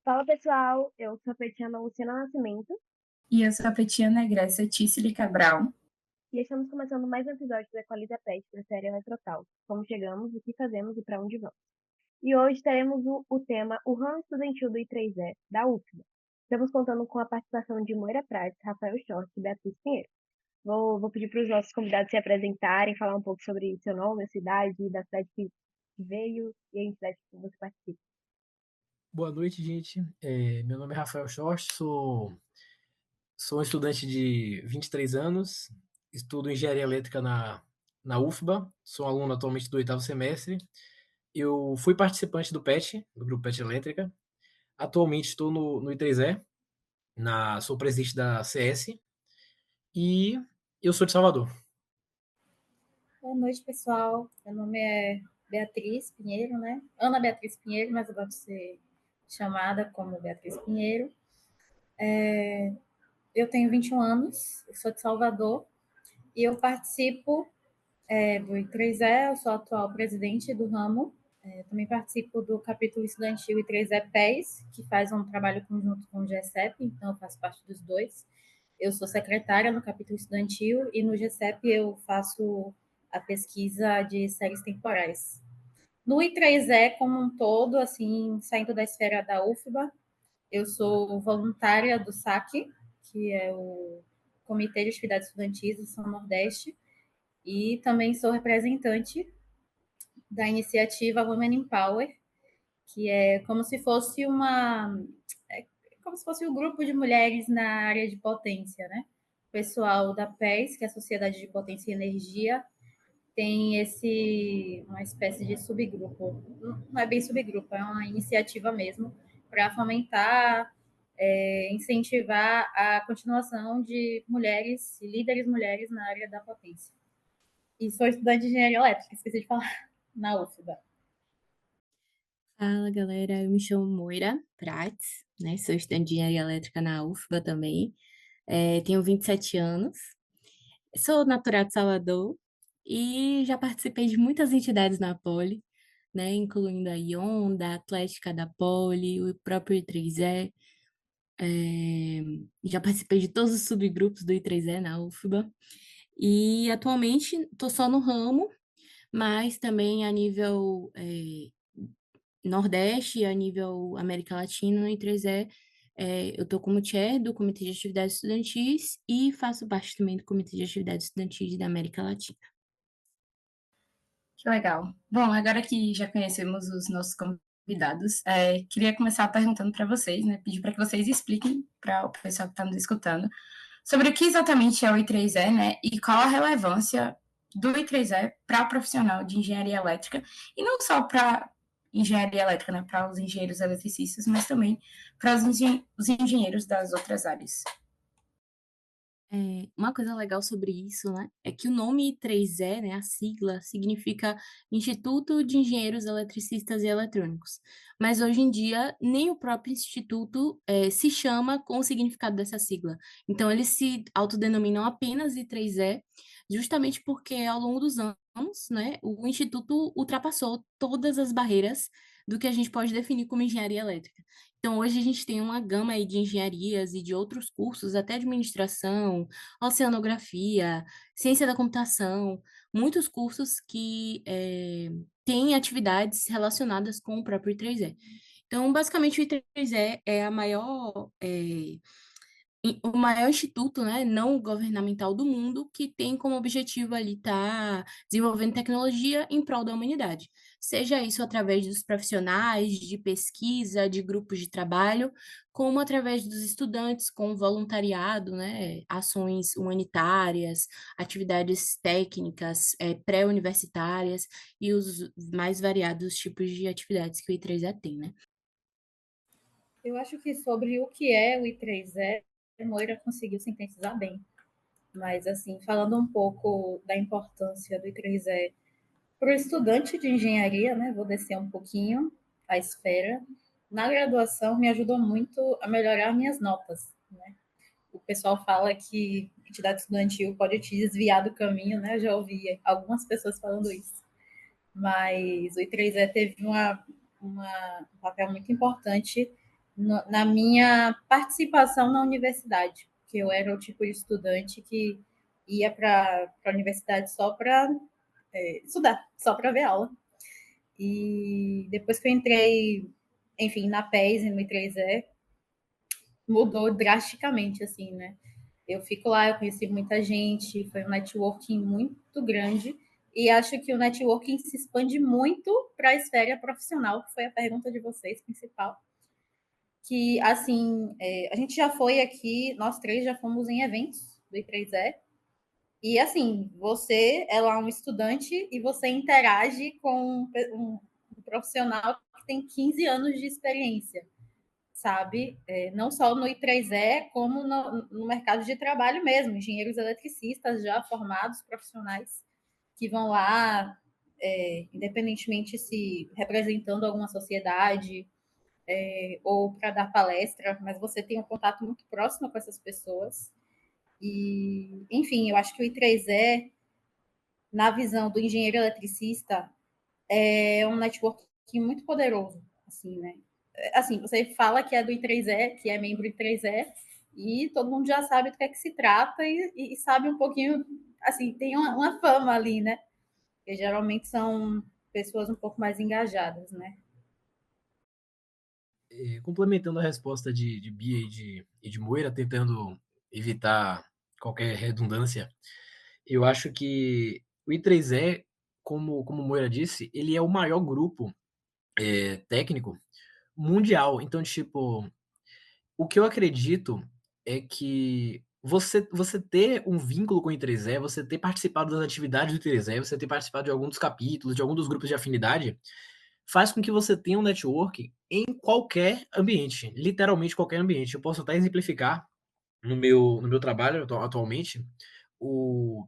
Fala pessoal, eu sou a Petiana Luciana Nascimento E eu sou a Petiana Grécia Tícili Cabral. e estamos começando mais um episódio da Qualida Pet da série Eletrocal. Como chegamos, o que fazemos e para onde vamos. E hoje teremos o tema O Ramo Estudantil do I3E, da UFBA. Estamos contando com a participação de Moira Prates, Rafael Schork e Beatriz Pinheiro. Vou pedir para os nossos convidados se apresentarem, falar um pouco sobre seu nome, a cidade, da cidade que veio e a entidade que você participa. Boa noite, gente. Meu nome é Rafael Schorst, sou um estudante de 23 anos, estudo engenharia elétrica na UFBA, sou aluno atualmente do oitavo semestre. Eu fui participante do PET, do Grupo PET Elétrica. Atualmente estou no I3E, sou presidente da CS e eu sou de Salvador. Boa noite, pessoal. Meu nome é Beatriz Pinheiro, né? Ana Beatriz Pinheiro, mas eu gosto de ser chamada como Beatriz Pinheiro. Eu tenho 21 anos, eu sou de Salvador e eu participo do I3E, eu sou a atual presidente do ramo. Também participo do capítulo estudantil I3E PES, que faz um trabalho conjunto com o GCEP, então eu faço parte dos dois. Eu sou secretária no capítulo estudantil e no GCEP eu faço a pesquisa de séries temporais. No I3E como um todo, assim, saindo da esfera da UFBA, eu sou voluntária do SAC, que é o Comitê de Atividades Estudantis do São Nordeste, e também sou representante da iniciativa Women in Power, que é como se fosse um grupo de mulheres na área de potência, né? O pessoal da PES, que é a Sociedade de Potência e Energia, tem uma espécie de subgrupo. Não é bem subgrupo, é uma iniciativa mesmo para fomentar, incentivar a continuação de mulheres, líderes mulheres na área da potência. E sou estudante de engenharia elétrica, esqueci de falar, na UFBA. Fala, galera. Eu me chamo Moira Prates, né? Sou estudante de engenharia elétrica na UFBA também. Tenho 27 anos. Sou natural de Salvador e já participei de muitas entidades na Poli, né? Incluindo a ION, da Atlética da Poli, o próprio I3E. Já participei de todos os subgrupos do I3E na UFBA. E atualmente estou só no ramo, mas também a nível Nordeste e a nível América Latina no I3E. Eu estou como chair do Comitê de Atividades Estudantis e faço parte também do Comitê de Atividades Estudantis da América Latina. Que legal. Bom, agora que já conhecemos os nossos convidados, queria começar perguntando para vocês, né? Pedir para que vocês expliquem para o pessoal que está nos escutando sobre o que exatamente é o I3E, né? E qual a relevância do I3E para o profissional de engenharia elétrica, e não só para engenharia elétrica, né? Para os engenheiros eletricistas, mas também para os engenheiros das outras áreas. Uma coisa legal sobre isso, né, é que o nome I3E, né, a sigla, significa Instituto de Engenheiros Eletricistas e Eletrônicos. Mas hoje em dia, nem o próprio instituto se chama com o significado dessa sigla. Então, eles se autodenominam apenas I3E, justamente porque ao longo dos anos, né, o instituto ultrapassou todas as barreiras do que a gente pode definir como engenharia elétrica. Então, hoje a gente tem uma gama aí de engenharias e de outros cursos, até administração, oceanografia, ciência da computação, muitos cursos que têm atividades relacionadas com o próprio I3E. Então, basicamente, o I3E é o maior instituto, né, não governamental do mundo que tem como objetivo ali estar desenvolvendo tecnologia em prol da humanidade. Seja isso através dos profissionais de pesquisa, de grupos de trabalho, como através dos estudantes com voluntariado, né, ações humanitárias, atividades técnicas, pré-universitárias e os mais variados tipos de atividades que o I3E tem, né? Eu acho que sobre o que é o I3E, Moira conseguiu sintetizar bem. Mas, assim, falando um pouco da importância do I3E para o estudante de engenharia, né? Vou descer um pouquinho a esfera. Na graduação, me ajudou muito a melhorar minhas notas, né? O pessoal fala que entidade estudantil pode te desviar do caminho, né? Eu já ouvi algumas pessoas falando isso. Mas o I3E teve um papel muito importante na minha participação na universidade, que eu era o tipo de estudante que ia para a universidade só para estudar, só para ver aula. E depois que eu entrei, enfim, na PES e no I3E, mudou drasticamente, assim, né? Eu fico lá, eu conheci muita gente, foi um networking muito grande, e acho que o networking se expande muito para a esfera profissional, que foi a pergunta de vocês, principal. Que, assim, a gente já foi aqui, nós três já fomos em eventos do I3E, e, assim, você é lá um estudante e você interage com um profissional que tem 15 anos de experiência, sabe? Não só no I3E, como no mercado de trabalho mesmo, engenheiros eletricistas já formados, profissionais, que vão lá, independentemente se representando alguma sociedade ou para dar palestra, mas você tem um contato muito próximo com essas pessoas. E, enfim, eu acho que o I3E, na visão do engenheiro eletricista, é um network muito poderoso, assim, né? Assim, você fala que é do I3E, que é membro do I3E, e todo mundo já sabe do que é que se trata e sabe um pouquinho, assim, tem uma fama ali, né? Porque geralmente são pessoas um pouco mais engajadas, né? Complementando a resposta de Bia e de Moira, tentando evitar qualquer redundância, eu acho que o I3E, como Moira disse, ele é o maior grupo técnico mundial. Então, tipo, o que eu acredito é que você ter um vínculo com o I3E, você ter participado das atividades do I3E, você ter participado de algum dos capítulos, de algum dos grupos de afinidade, faz com que você tenha um network em qualquer ambiente, literalmente qualquer ambiente. Eu posso até exemplificar no meu trabalho atualmente, o,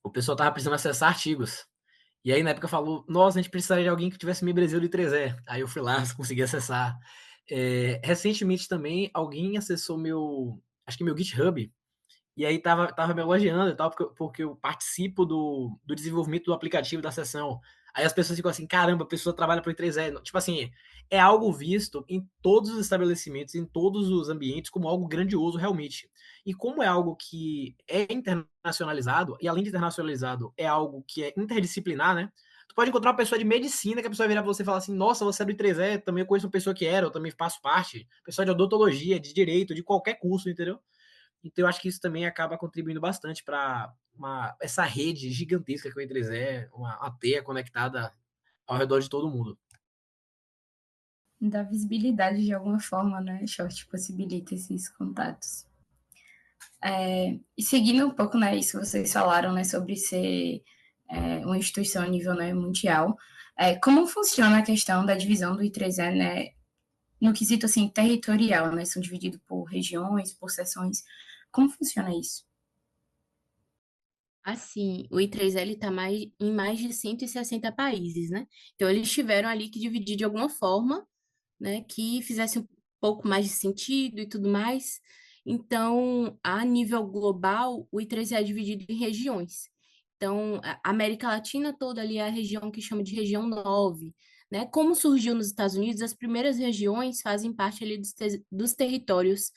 o pessoal tava precisando acessar artigos. E aí, na época, falou: Nossa, a gente precisaria de alguém que tivesse membresia do I3E. Aí eu fui lá, consegui acessar. Recentemente também, alguém acessou acho que meu GitHub, e aí tava me elogiando e tal, porque eu participo do desenvolvimento do aplicativo da sessão. Aí as pessoas ficam assim: Caramba, a pessoa trabalha para o I3E. Tipo assim, é algo visto em todos os estabelecimentos, em todos os ambientes, como algo grandioso realmente. E como é algo que é internacionalizado, e além de internacionalizado, é algo que é interdisciplinar, né? Tu pode encontrar uma pessoa de medicina que a pessoa vai virar pra você e falar assim: Nossa, você é do I3E, também eu conheço uma pessoa que era, eu também faço parte. Pessoa de odontologia, de direito, de qualquer curso, entendeu? Então eu acho que isso também acaba contribuindo bastante para essa rede gigantesca que o E3 é, uma teia conectada ao redor de todo mundo. Dá visibilidade de alguma forma, né? Short possibilita esses contatos. E seguindo um pouco, né, isso que vocês falaram, né, sobre ser uma instituição a nível, né, mundial, como funciona a questão da divisão do I3E, né, no quesito, assim, territorial, né, são divididos por regiões, por seções, como funciona isso? Assim, o I3L está em mais de 160 países, né? Então, eles tiveram ali que dividir de alguma forma, né, que fizesse um pouco mais de sentido e tudo mais. Então, a nível global, o I3 é dividido em regiões. Então, a América Latina toda ali é a região que chama de região 9, né? Como surgiu nos Estados Unidos, as primeiras regiões fazem parte ali dos territórios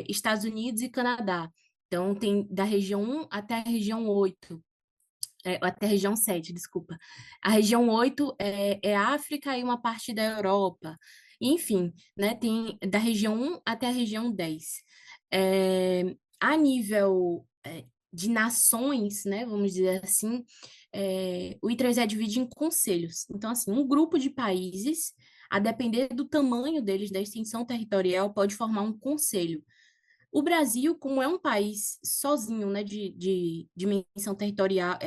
Estados Unidos e Canadá. Então, tem da região 1 até a região 8, até a região 7, desculpa. A região 8 é África e uma parte da Europa. Enfim, né, tem da região 1 até a região 10. A nível de nações, né, vamos dizer assim, o I3E divide em conselhos. Então, assim, um grupo de países, a depender do tamanho deles, da extensão territorial, pode formar um conselho. O Brasil, como é um país sozinho, né, de dimensão territorial,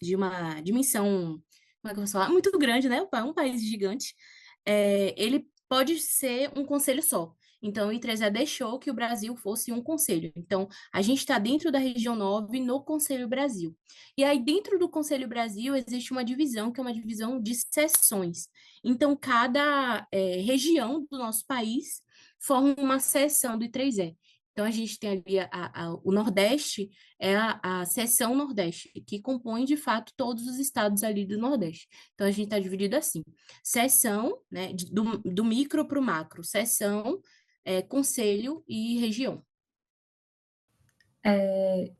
de uma dimensão, como é que eu vou falar? Muito grande, né? Um país gigante. Ele pode ser um conselho só. Então, o I3E deixou que o Brasil fosse um conselho. Então, a gente está dentro da região 9 no Conselho Brasil. E aí, dentro do Conselho Brasil, existe uma divisão, que é uma divisão de seções. Então, cada região do nosso país forma uma seção do I3E. Então, a gente tem ali o Nordeste, é a seção Nordeste, que compõe, de fato, todos os estados ali do Nordeste. Então, a gente está dividido assim, seção, né, do micro para o macro, seção, conselho e região.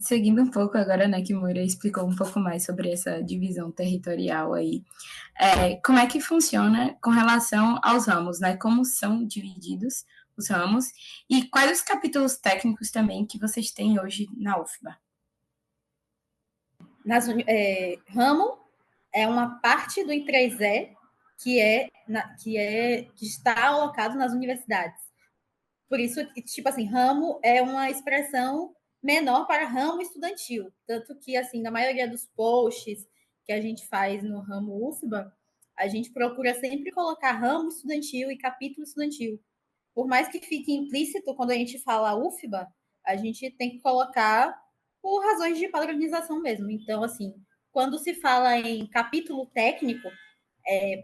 Seguindo um pouco agora, né, que Moira explicou um pouco mais sobre essa divisão territorial aí, como é que funciona com relação aos ramos, né? Como são divididos os ramos e quais os capítulos técnicos também que vocês têm hoje na UFBA? Ramo é uma parte do I3E que está alocado nas universidades. Por isso, tipo assim, ramo é uma expressão menor para ramo estudantil. Tanto que, assim, na maioria dos posts que a gente faz no ramo UFBA, a gente procura sempre colocar ramo estudantil e capítulo estudantil. Por mais que fique implícito quando a gente fala UFBA, a gente tem que colocar por razões de padronização mesmo. Então, assim, quando se fala em capítulo técnico,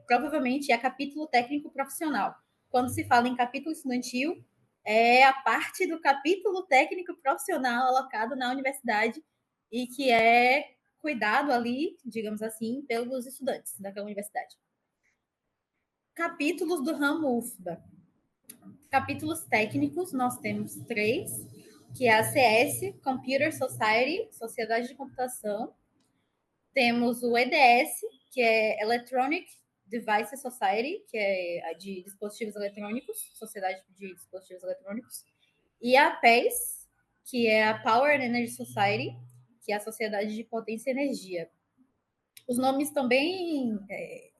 provavelmente é capítulo técnico profissional. Quando se fala em capítulo estudantil, é a parte do capítulo técnico profissional alocado na universidade e que é cuidado ali, digamos assim, pelos estudantes daquela universidade. Capítulos do ramo UFBA. Capítulos técnicos, nós temos 3, que é a CS, Computer Society, Sociedade de Computação. Temos o EDS, que é Electronic Devices Society, que é a de dispositivos eletrônicos, Sociedade de Dispositivos Eletrônicos. E a PES, que é a Power and Energy Society, que é a Sociedade de Potência e Energia. Os nomes estão bem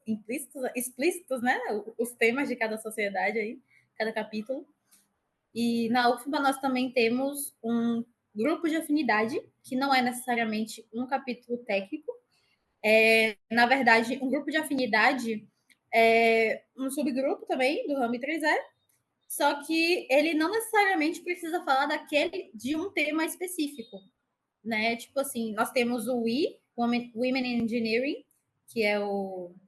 explícitos, né? Os temas de cada sociedade aí, cada capítulo. E na UFBA nós também temos um grupo de afinidade, que não é necessariamente um capítulo técnico. Na verdade, um grupo de afinidade é um subgrupo também do ramo I3E, só que ele não necessariamente precisa falar de um tema específico, né? Tipo assim, nós temos o Women in Engineering, que é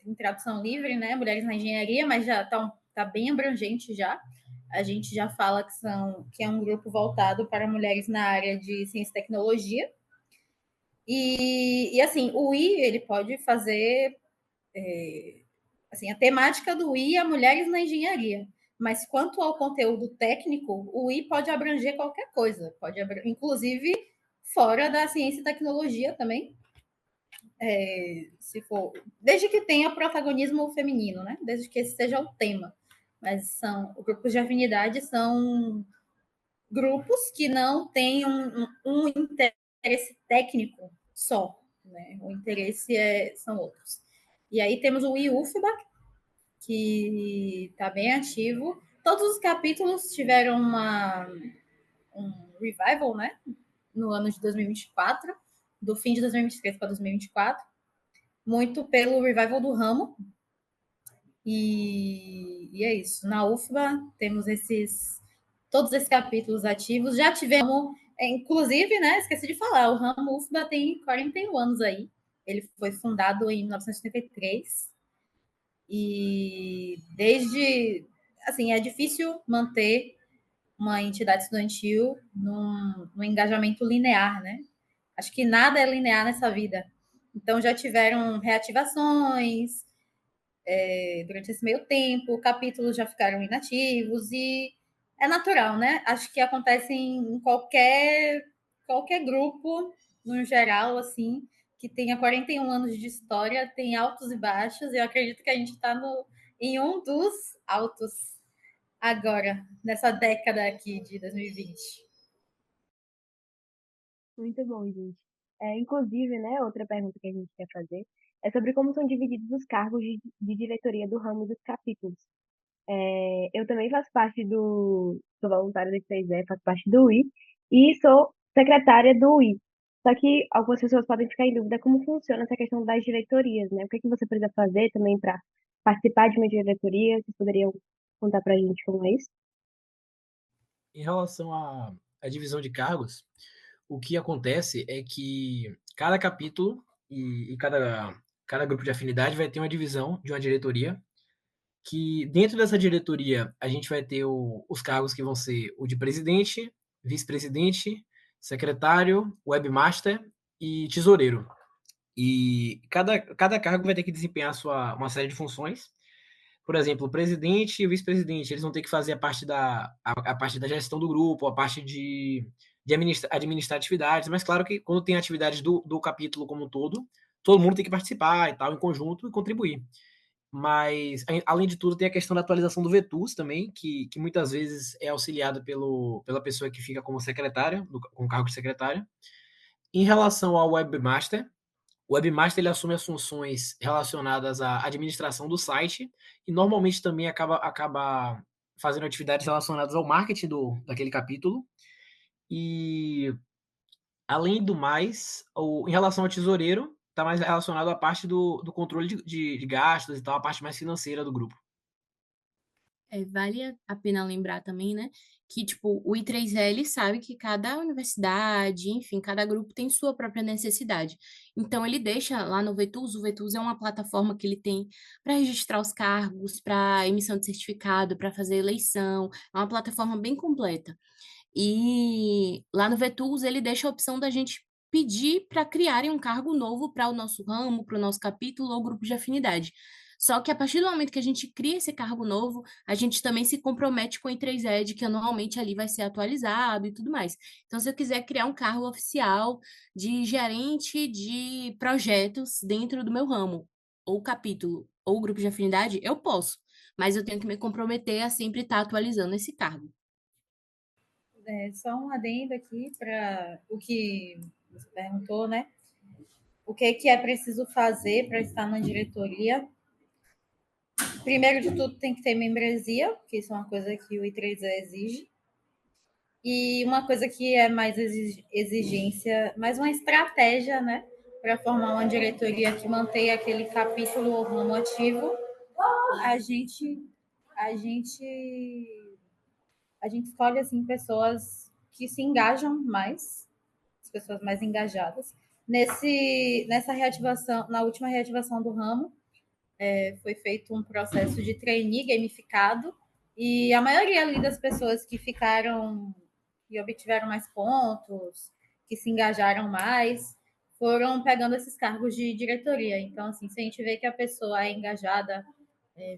em tradução livre, né? Mulheres na Engenharia, mas já tá bem abrangente já. A gente já fala que é um grupo voltado para mulheres na área de ciência e tecnologia. E assim, o I, ele pode fazer assim, a temática do I é mulheres na engenharia. Mas quanto ao conteúdo técnico, o I pode abranger qualquer coisa, inclusive fora da ciência e tecnologia também. Se for, desde que tenha protagonismo feminino, né? Desde que esse seja o tema. Mas grupos de afinidade são grupos que não têm um interesse técnico só, né? O interesse são outros. E aí temos o IUFBA, que está bem ativo. Todos os capítulos tiveram um revival, né? No ano de 2024, do fim de 2023 para 2024, muito pelo revival do ramo. E é isso. Na UFBA temos todos esses capítulos ativos. Já tivemos, inclusive, né? Esqueci de falar, o ramo UFBA tem 41 anos aí. Ele foi fundado em 1973. E desde, assim, é difícil manter uma entidade estudantil num engajamento linear, né? Acho que nada é linear nessa vida. Então já tiveram reativações durante esse meio tempo, capítulos já ficaram inativos e é natural, né? Acho que acontece em qualquer grupo, no geral, assim, que tenha 41 anos de história, tem altos e baixos, e eu acredito que a gente está em um dos altos agora, nessa década aqui de 2020. Muito bom, gente. Inclusive, né, outra pergunta que a gente quer fazer é sobre como são divididos os cargos de diretoria do ramo dos capítulos. Eu também faço parte sou voluntária do I3E, faço parte do UI e sou secretária do UI. Só que algumas pessoas podem ficar em dúvida como funciona essa questão das diretorias, né? O que é que você precisa fazer também para participar de uma diretoria? Vocês poderiam contar para a gente como é isso? Em relação à divisão de cargos, o que acontece é que cada capítulo e cada grupo de afinidade vai ter uma divisão de uma diretoria, que dentro dessa diretoria a gente vai ter os cargos que vão ser o de presidente, vice-presidente, secretário, webmaster e tesoureiro. E cada cargo vai ter que desempenhar uma série de funções. Por exemplo, o presidente e o vice-presidente, eles vão ter que fazer a parte da gestão do grupo, a parte de administrar atividades, mas claro que quando tem atividades do capítulo como um todo mundo tem que participar e tal, em conjunto, e contribuir. Mas, além de tudo, tem a questão da atualização do Vetus também, que muitas vezes é auxiliada pela pessoa que fica como secretária, com o cargo de secretária. Em relação ao webmaster, o webmaster ele assume as funções relacionadas à administração do site e normalmente também acaba fazendo atividades relacionadas ao marketing daquele capítulo. E, além do mais, em relação ao tesoureiro, está mais relacionado à parte do controle de gastos e tal, a parte mais financeira do grupo. Vale a pena lembrar também, né, que, tipo, o I3E, ele sabe que cada universidade, enfim, cada grupo tem sua própria necessidade. Então, ele deixa lá no Vetus, o Vetus é uma plataforma que ele tem para registrar os cargos, para emissão de certificado, para fazer eleição, é uma plataforma bem completa. E lá no Vetus, ele deixa a opção da gente pedir para criarem um cargo novo para o nosso ramo, para o nosso capítulo ou grupo de afinidade. Só que a partir do momento que a gente cria esse cargo novo, a gente também se compromete com o I3ED, que anualmente ali vai ser atualizado e tudo mais. Então, se eu quiser criar um cargo oficial de gerente de projetos dentro do meu ramo, ou capítulo, ou grupo de afinidade, eu posso. Mas eu tenho que me comprometer a sempre estar atualizando esse cargo. Só um adendo aqui para o que você perguntou, né? O que é preciso fazer para estar na diretoria? Primeiro de tudo, tem que ter membresia, que isso é uma coisa que o I3E exige. E uma coisa que é mais exigência, mais uma estratégia, né? Para formar uma diretoria que mantenha aquele capítulo ou ramo ativo, a gente escolhe assim pessoas que se engajam mais, as pessoas mais engajadas. Nessa reativação, na última reativação do ramo, foi feito um processo de trainee gamificado e a maioria ali das pessoas que ficaram e obtiveram mais pontos, que se engajaram mais, foram pegando esses cargos de diretoria. Então, assim, se a gente vê que a pessoa é engajada,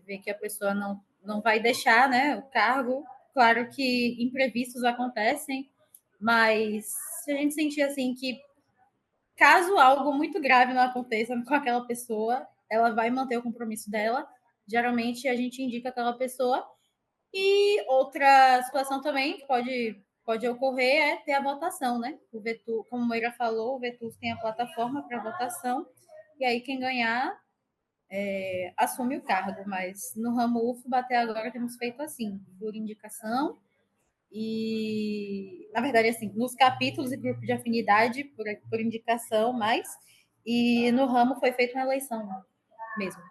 vê que a pessoa não vai deixar, né, o cargo, claro que imprevistos acontecem, mas se a gente sentir assim que caso algo muito grave não aconteça com aquela pessoa, ela vai manter o compromisso dela. Geralmente a gente indica aquela pessoa. E outra situação também que pode ocorrer é ter a votação, né? O Vetus, como a Moira falou, o Vetus tem a plataforma para votação, e aí quem ganhar assume o cargo. Mas no ramo UFBA até agora temos feito assim, por indicação. E, na verdade, assim, nos capítulos e grupos de afinidade, por indicação, mais. E no ramo foi feita uma eleição mesmo.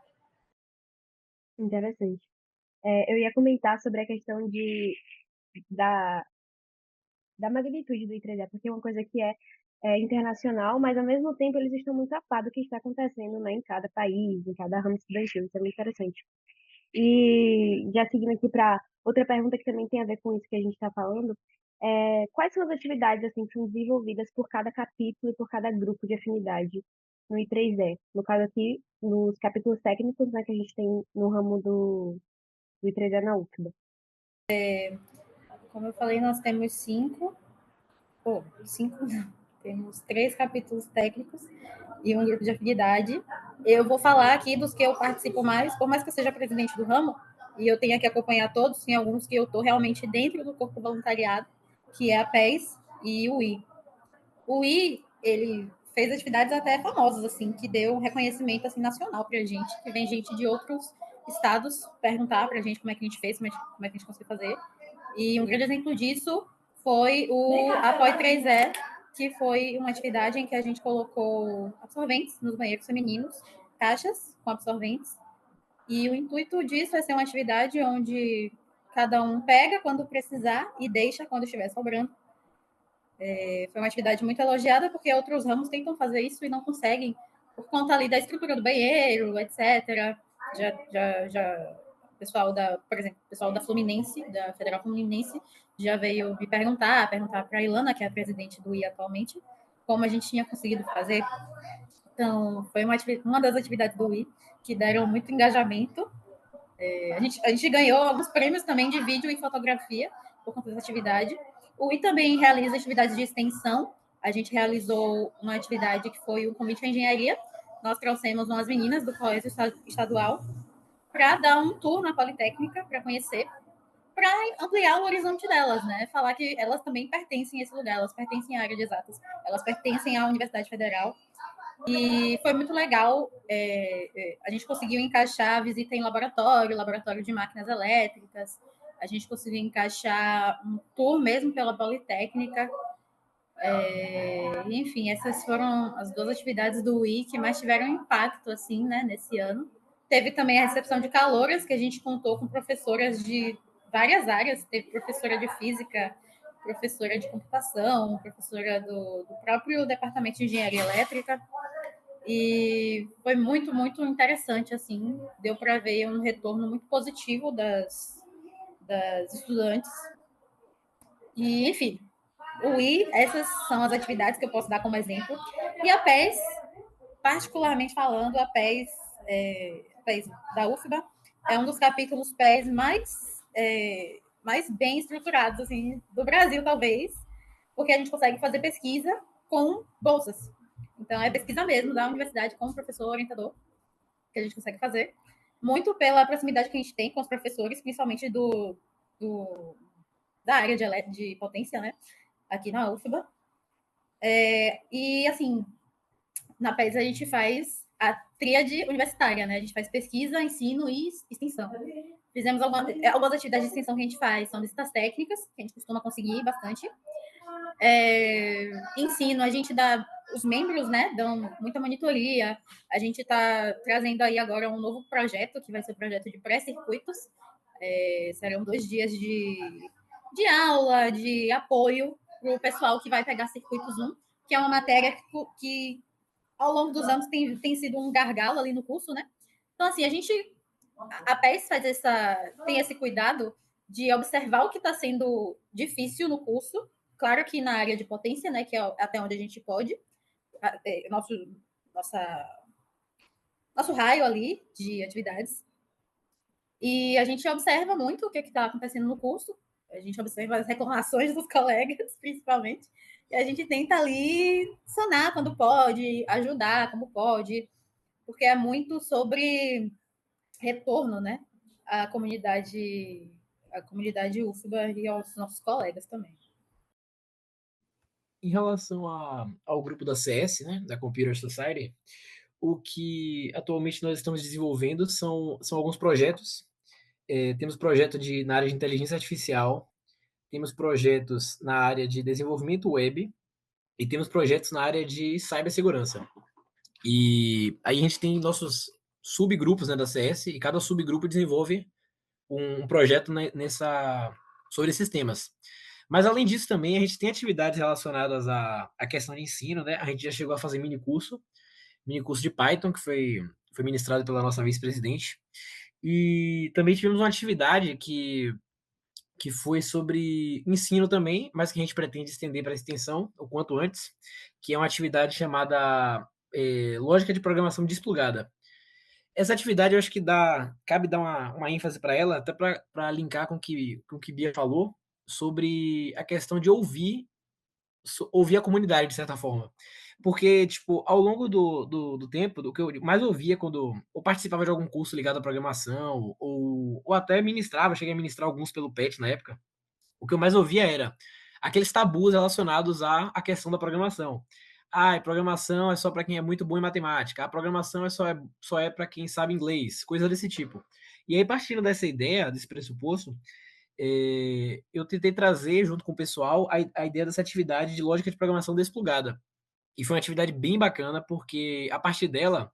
Interessante. Eu ia comentar sobre a questão da, da magnitude do I3E, porque é uma coisa que é internacional, mas ao mesmo tempo eles estão muito a par do que está acontecendo, né, em cada país, em cada ramo estudantil. Isso é muito interessante. E já seguindo aqui para outra pergunta que também tem a ver com isso que a gente está falando, quais são as atividades assim, que são desenvolvidas por cada capítulo e por cada grupo de afinidade no I3E? No caso aqui, nos capítulos técnicos, né, que a gente tem no ramo do I3E na UFBA. Como eu falei, nós temos temos 3 capítulos técnicos e um grupo de afinidade. Eu vou falar aqui dos que eu participo mais, por mais que eu seja presidente do ramo, e eu tenha que acompanhar todos, tem alguns que eu estou realmente dentro do corpo voluntariado, que é a PES e o I. O I, ele fez atividades até famosas, assim, que deu um reconhecimento assim, nacional para a gente, que vem gente de outros estados perguntar para a gente como é que a gente fez, como é que a gente conseguiu fazer. E um grande exemplo disso foi o Apoio 3E, que foi uma atividade em que a gente colocou absorventes nos banheiros femininos, caixas com absorventes. E o intuito disso é ser uma atividade onde cada um pega quando precisar e deixa quando estiver sobrando. Foi uma atividade muito elogiada, porque outros ramos tentam fazer isso e não conseguem, por conta ali da estrutura do banheiro, etc. Pessoal por exemplo, pessoal da Fluminense, da Federal Fluminense, já veio me perguntar para a Ilana, que é a presidente do I atualmente, como a gente tinha conseguido fazer. Então, foi uma das atividades do I que deram muito engajamento. A gente ganhou alguns prêmios também de vídeo e fotografia por conta dessa atividade. O I também realiza atividades de extensão. A gente realizou uma atividade que foi o convite à engenharia. Nós trouxemos umas meninas do colégio estadual para dar um tour na Politécnica, para conhecer, para ampliar o horizonte delas, né? Falar que elas também pertencem a esse lugar, elas pertencem à área de exatas, elas pertencem à Universidade Federal. E foi muito legal. A gente conseguiu encaixar a visita em laboratório de máquinas elétricas. A gente conseguiu encaixar um tour mesmo pela Politécnica. Enfim, essas foram as duas atividades do UI que mais tiveram impacto assim, né, nesse ano. Teve também a recepção de calouras, que a gente contou com professoras de várias áreas. Teve professora de física, professora de computação, professora do próprio departamento de engenharia elétrica. E foi muito, muito interessante, assim, deu para ver um retorno muito positivo das estudantes. E, enfim, o I, essas são as atividades que eu posso dar como exemplo. E a PES, particularmente falando, a PES da UFBA é um dos capítulos PES mais bem estruturados, assim, do Brasil, talvez, porque a gente consegue fazer pesquisa com bolsas. Então, é pesquisa mesmo da universidade com o professor orientador que a gente consegue fazer. Muito pela proximidade que a gente tem com os professores, principalmente da área de potência, né? Aqui na UFBA. E, assim, na PES a gente faz a tríade universitária, né? A gente faz pesquisa, ensino e extensão. Fizemos algumas atividades de extensão que a gente faz, são visitas técnicas, que a gente costuma conseguir bastante. Ensino, a gente dá, os membros, né, dão muita monitoria. A gente está trazendo aí agora um novo projeto, que vai ser o projeto de pré-circuitos. Serão 2 dias de aula, de apoio para o pessoal que vai pegar circuitos 1, que é uma matéria que ao longo dos anos tem sido um gargalo ali no curso, né? Então, assim, a PES tem esse cuidado de observar o que está sendo difícil no curso, claro que na área de potência, né, que é até onde a gente pode, nosso raio ali de atividades. E a gente observa muito o que está acontecendo no curso, a gente observa as reclamações dos colegas, principalmente, e a gente tenta ali sanar quando pode, ajudar como pode, porque é muito sobre retorno, né, à comunidade UFBA e aos nossos colegas também. Em relação ao grupo da CS, né, da Computer Society, o que atualmente nós estamos desenvolvendo são alguns projetos. Temos projeto na área de inteligência artificial, temos projetos na área de desenvolvimento web e temos projetos na área de cibersegurança. E aí a gente tem nossos subgrupos, né, da CS, e cada subgrupo desenvolve um projeto sobre esses temas. Mas além disso também a gente tem atividades relacionadas à questão de ensino, né? A gente já chegou a fazer mini curso de Python, que foi ministrado pela nossa vice-presidente. E também tivemos uma atividade que foi sobre ensino também, mas que a gente pretende estender para a extensão o quanto antes, que é uma atividade chamada Lógica de Programação Desplugada. Essa atividade eu acho que cabe dar uma ênfase para ela, até para linkar com o que Bia falou, sobre a questão de ouvir a comunidade, de certa forma. Porque, tipo, ao longo do tempo, do que eu mais ouvia quando eu participava de algum curso ligado à programação, ou até cheguei a ministrar alguns pelo PET na época, o que eu mais ouvia era aqueles tabus relacionados à questão da programação. Programação é só para quem é muito bom em matemática. A programação só é para quem sabe inglês, coisa desse tipo. E aí, partindo dessa ideia, desse pressuposto, eu tentei trazer, junto com o pessoal, a ideia dessa atividade de lógica de programação desplugada. E foi uma atividade bem bacana, porque a partir dela,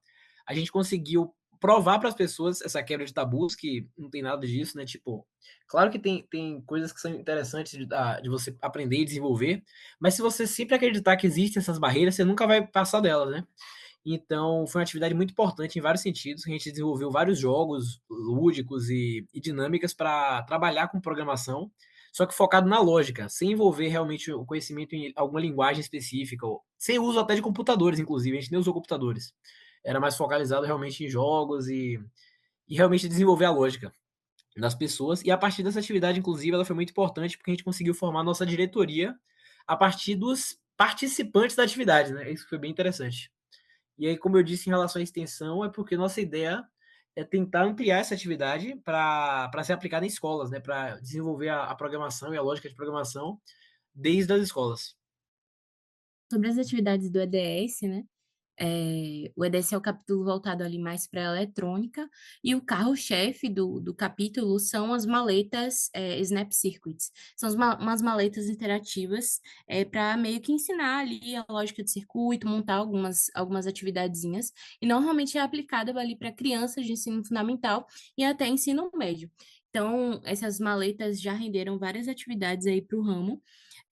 a gente conseguiu provar para as pessoas essa quebra de tabus, que não tem nada disso, né? Tipo, claro que tem coisas que são interessantes de você aprender e desenvolver, mas se você sempre acreditar que existem essas barreiras, você nunca vai passar delas, né? Então, foi uma atividade muito importante em vários sentidos. A gente desenvolveu vários jogos lúdicos e dinâmicas para trabalhar com programação, só que focado na lógica, sem envolver realmente o conhecimento em alguma linguagem específica, ou sem uso até de computadores, inclusive, a gente nem usou computadores. Era mais focalizado realmente em jogos e realmente desenvolver a lógica das pessoas. E a partir dessa atividade, inclusive, ela foi muito importante porque a gente conseguiu formar a nossa diretoria a partir dos participantes da atividade, né? Isso foi bem interessante. E aí, como eu disse em relação à extensão, é porque nossa ideia é tentar ampliar essa atividade para ser aplicada em escolas, né? Para desenvolver a programação e a lógica de programação desde as escolas. Sobre as atividades do EDS, né? O EDS é o capítulo voltado ali mais para a eletrônica, e o carro-chefe do capítulo são as maletas Snap Circuits. São umas maletas interativas para meio que ensinar ali a lógica de circuito, montar algumas atividadezinhas, e normalmente é aplicada ali para crianças de ensino fundamental e até ensino médio. Então, essas maletas já renderam várias atividades aí para o ramo,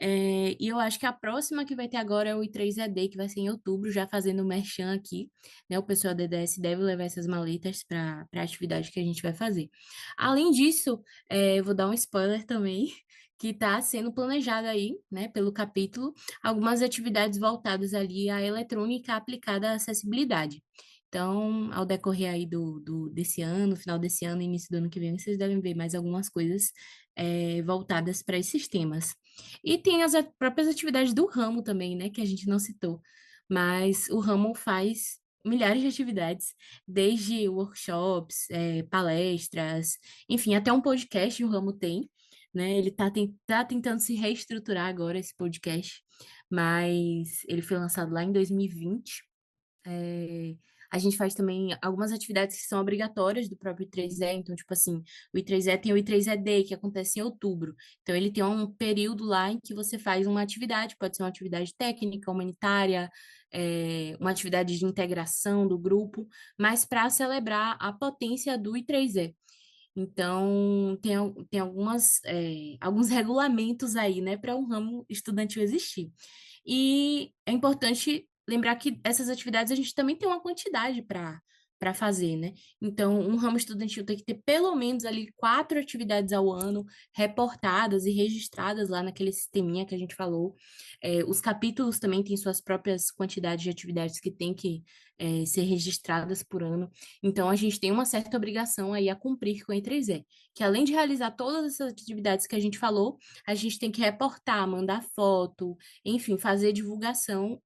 e eu acho que a próxima que vai ter agora é o I3ED, que vai ser em outubro, já fazendo o merchan aqui, né? O pessoal da DDS deve levar essas maletas para a atividade que a gente vai fazer. Além disso, eu vou dar um spoiler também, que está sendo planejado aí, né, pelo capítulo, algumas atividades voltadas ali à eletrônica aplicada à acessibilidade. Então, ao decorrer aí desse ano, final desse ano, início do ano que vem, vocês devem ver mais algumas coisas voltadas para esses temas. E tem as próprias atividades do ramo também, né, que a gente não citou. Mas o ramo faz milhares de atividades, desde workshops, palestras, enfim, até um podcast o ramo tem, né? Ele tá tentando se reestruturar agora, esse podcast, mas ele foi lançado lá em 2020. A gente faz também algumas atividades que são obrigatórias do próprio I3E, então, tipo assim, o I3E tem o I3ED, que acontece em outubro. Então, ele tem um período lá em que você faz uma atividade, pode ser uma atividade técnica, humanitária, uma atividade de integração do grupo, mas para celebrar a potência do I3E. Então, tem alguns regulamentos aí, né, para um ramo estudantil existir. E é importante lembrar que essas atividades a gente também tem uma quantidade para fazer, né? Então, um ramo estudantil tem que ter pelo menos ali 4 atividades ao ano reportadas e registradas lá naquele sisteminha que a gente falou. Os capítulos também têm suas próprias quantidades de atividades que têm que ser registradas por ano. Então, a gente tem uma certa obrigação aí a cumprir com a E3E, que além de realizar todas essas atividades que a gente falou, a gente tem que reportar, mandar foto, enfim, fazer divulgação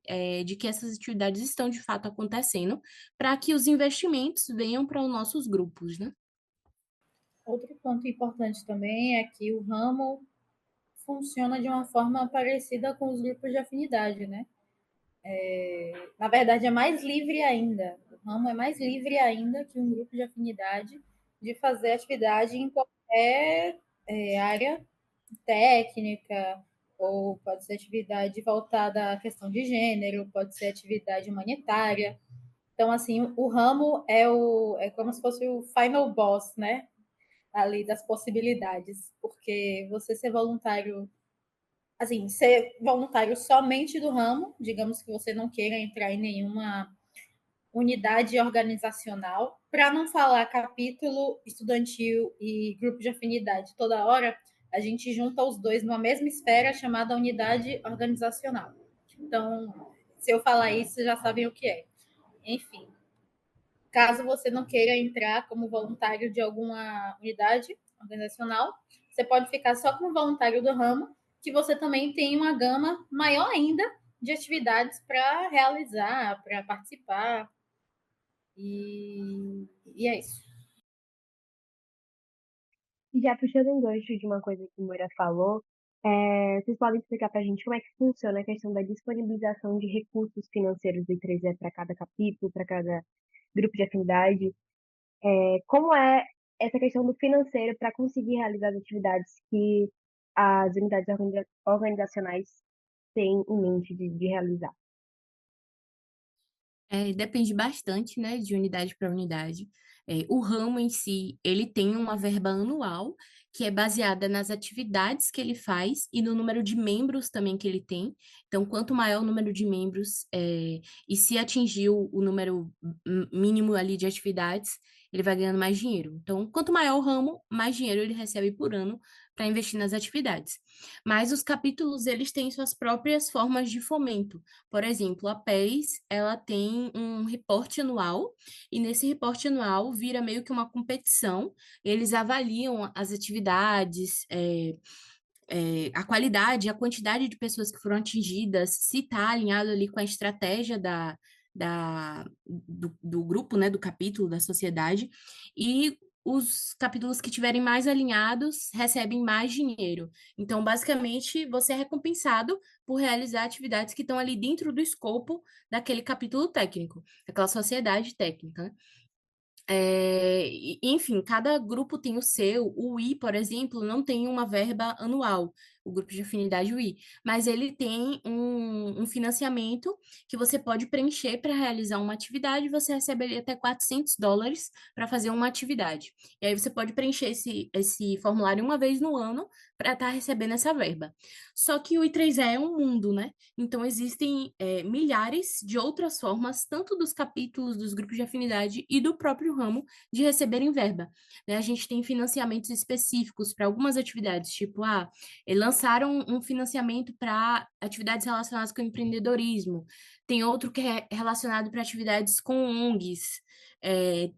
de que essas atividades estão de fato acontecendo, para que os investimentos venham para os nossos grupos, né? Outro ponto importante também é que o ramo funciona de uma forma parecida com os grupos de afinidade, né? Na verdade, é mais livre ainda. O ramo é mais livre ainda que um grupo de afinidade de fazer atividade em qualquer área técnica, ou pode ser atividade voltada à questão de gênero, pode ser atividade humanitária. Então, assim, o ramo é como se fosse o final boss, né? Ali das possibilidades, porque você ser voluntário, assim, ser voluntário somente do ramo, digamos que você não queira entrar em nenhuma unidade organizacional, para não falar capítulo estudantil e grupo de afinidade toda hora, a gente junta os dois numa mesma esfera chamada unidade organizacional. Então, se eu falar isso, vocês já sabem o que é. Enfim, caso você não queira entrar como voluntário de alguma unidade organizacional, você pode ficar só como voluntário do ramo, que você também tem uma gama maior ainda de atividades para realizar, para participar. E é isso. E já puxando um gancho de uma coisa que o Moira falou, vocês podem explicar para a gente como é que funciona a questão da disponibilização de recursos financeiros do I3E para cada capítulo, para cada grupo de afinidade? Como é essa questão do financeiro para conseguir realizar as atividades que as unidades organizacionais têm em mente de realizar? Depende bastante, né, de unidade para unidade. O ramo em si, ele tem uma verba anual que é baseada nas atividades que ele faz e no número de membros também que ele tem. Então, quanto maior o número de membros, e se atingir o número mínimo ali de atividades, ele vai ganhando mais dinheiro. Então, quanto maior o ramo, mais dinheiro ele recebe por ano para investir nas atividades. Mas os capítulos, eles têm suas próprias formas de fomento. Por exemplo, a PES, ela tem um reporte anual, e nesse reporte anual vira meio que uma competição. Eles avaliam as atividades, a qualidade, a quantidade de pessoas que foram atingidas, se está alinhado ali com a estratégia do grupo, né, do capítulo, da sociedade, e os capítulos que tiverem mais alinhados recebem mais dinheiro. Então, basicamente, você é recompensado por realizar atividades que estão ali dentro do escopo daquele capítulo técnico, daquela sociedade técnica, né? Enfim, cada grupo tem o seu. O I, por exemplo, não tem uma verba anual, o grupo de afinidade UI, mas ele tem um financiamento que você pode preencher para realizar uma atividade, você recebe ali até $400 para fazer uma atividade. E aí você pode preencher esse formulário uma vez no ano para estar recebendo essa verba. Só que o I3E é um mundo, né? Então, existem milhares de outras formas, tanto dos capítulos, dos grupos de afinidade e do próprio ramo, de receberem verba, né? A gente tem financiamentos específicos para algumas atividades, tipo, lançaram um financiamento para atividades relacionadas com empreendedorismo, tem outro que é relacionado para atividades com ONGs,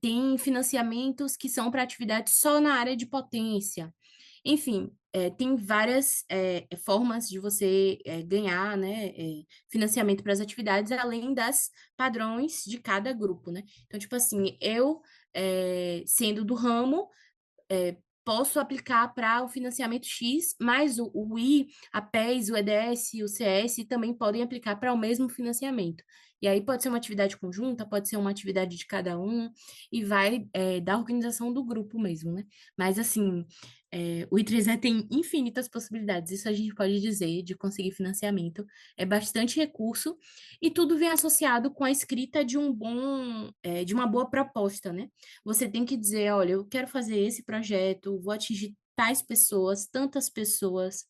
tem financiamentos que são para atividades só na área de potência. Enfim, tem várias formas de você ganhar, né, financiamento para as atividades, além das padrões de cada grupo, né? Então, tipo assim, eu, sendo do ramo, posso aplicar para o financiamento X, mas o I, a PES, o EDS e o CS também podem aplicar para o mesmo financiamento. E aí pode ser uma atividade conjunta, pode ser uma atividade de cada um, e vai da organização do grupo mesmo, né? Mas, assim, o I3E tem infinitas possibilidades, isso a gente pode dizer, de conseguir financiamento. É bastante recurso, e tudo vem associado com a escrita de de uma boa proposta, né? Você tem que dizer, olha, eu quero fazer esse projeto, vou atingir tais pessoas, tantas pessoas,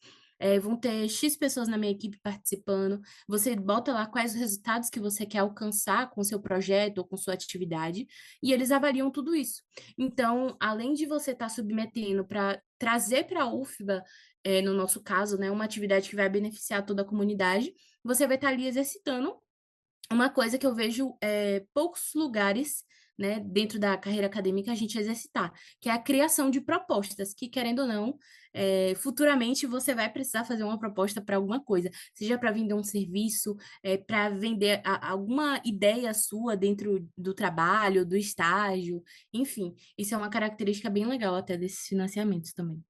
vão ter X pessoas na minha equipe participando. Você bota lá quais os resultados que você quer alcançar com o seu projeto ou com sua atividade, e eles avaliam tudo isso. Então, além de você estar submetendo para trazer para a UFBA, no nosso caso, né, uma atividade que vai beneficiar toda a comunidade, você vai estar ali exercitando uma coisa que eu vejo poucos lugares, né, dentro da carreira acadêmica a gente exercitar, que é a criação de propostas, que, querendo ou não, futuramente você vai precisar fazer uma proposta para alguma coisa, seja para vender um serviço, para vender alguma ideia sua dentro do trabalho, do estágio, enfim, isso é uma característica bem legal até desses financiamentos também.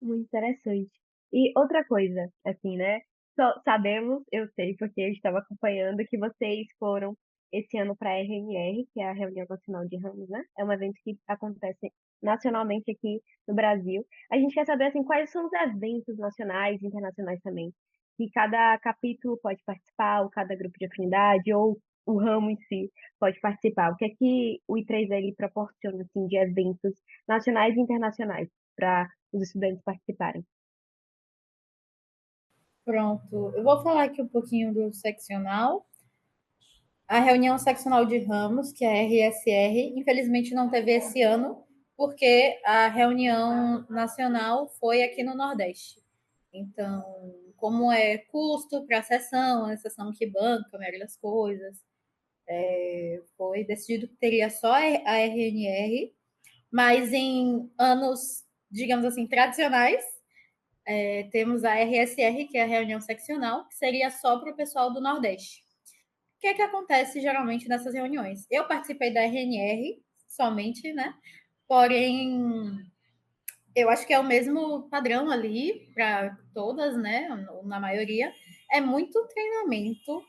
Muito interessante. E outra coisa, assim, né? Sabemos, eu sei, porque eu estava acompanhando, que vocês foram esse ano para a RNR, que é a Reunião Nacional de Ramos, né? É um evento que acontece nacionalmente aqui no Brasil. A gente quer saber, assim, quais são os eventos nacionais e internacionais também, que cada capítulo pode participar, ou cada grupo de afinidade, ou o ramo em si pode participar. O que é que o I3L ele proporciona, assim, de eventos nacionais e internacionais para os estudantes participarem? Pronto, eu vou falar aqui um pouquinho do seccional. A reunião seccional de ramos, que é a RSR, infelizmente não teve esse ano, porque a reunião nacional foi aqui no Nordeste. Então, como é custo para a sessão que banca a maioria das coisas, foi decidido que teria só a RNR, mas em anos, digamos assim, tradicionais, temos a RSR, que é a reunião seccional, que seria só para o pessoal do Nordeste. O que é que acontece geralmente nessas reuniões? Eu participei da RNR somente, né? Porém, eu acho que é o mesmo padrão ali para todas, né? Na maioria. É muito treinamento,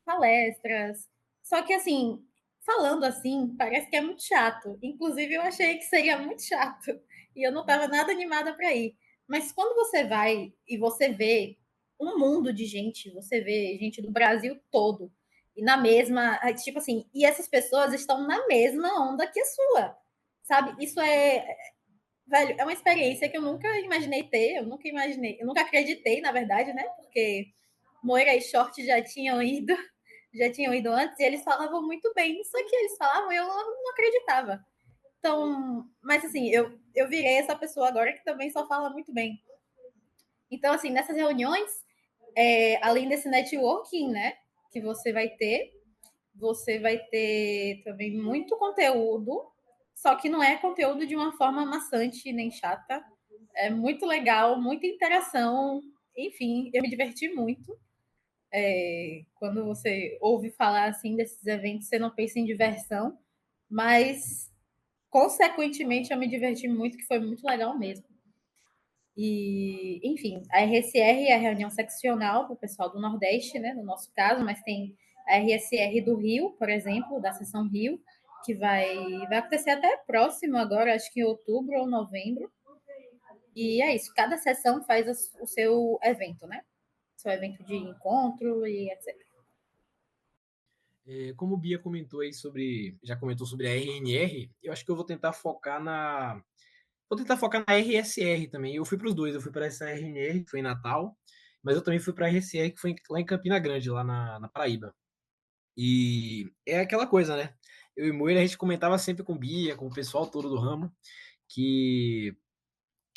palestras. Só que, assim, falando assim, parece que é muito chato. Inclusive, eu achei que seria muito chato. E eu não estava nada animada para ir. Mas quando você vai e você vê um mundo de gente, você vê gente do Brasil todo, e na mesma, tipo assim, e essas pessoas estão na mesma onda que a sua, sabe? Isso velho, é uma experiência que eu nunca imaginei ter, eu nunca acreditei, na verdade, né? Porque Moira e Short já tinham ido, já tinham ido antes e eles falavam muito bem. Só que eles falavam e eu não acreditava. Então, mas assim, eu virei essa pessoa agora que também só fala muito bem. Então, assim, nessas reuniões, além desse networking, né, que você vai ter também muito conteúdo, só que não é conteúdo de uma forma maçante nem chata. É muito legal, muita interação. Enfim, eu me diverti muito. Quando você ouve falar assim desses eventos, você não pensa em diversão, mas consequentemente eu me diverti muito, que foi muito legal mesmo. E, enfim, a RSR é a reunião seccional para o pessoal do Nordeste, né, no nosso caso, mas tem a RSR do Rio, por exemplo, da seção Rio, que vai acontecer até próximo agora, acho que em outubro ou novembro. E é isso, cada sessão faz o seu evento, né? Seu evento de encontro e etc. Como o Bia comentou aí já comentou sobre a RNR, eu acho que eu vou tentar focar na RSR também. Eu fui para os dois, eu fui para essa RNR, que foi em Natal, mas eu também fui para a RSR, que foi lá em Campina Grande, lá na Paraíba. E é aquela coisa, né? Eu e Moira, a gente comentava sempre com Bia, com o pessoal todo do ramo, que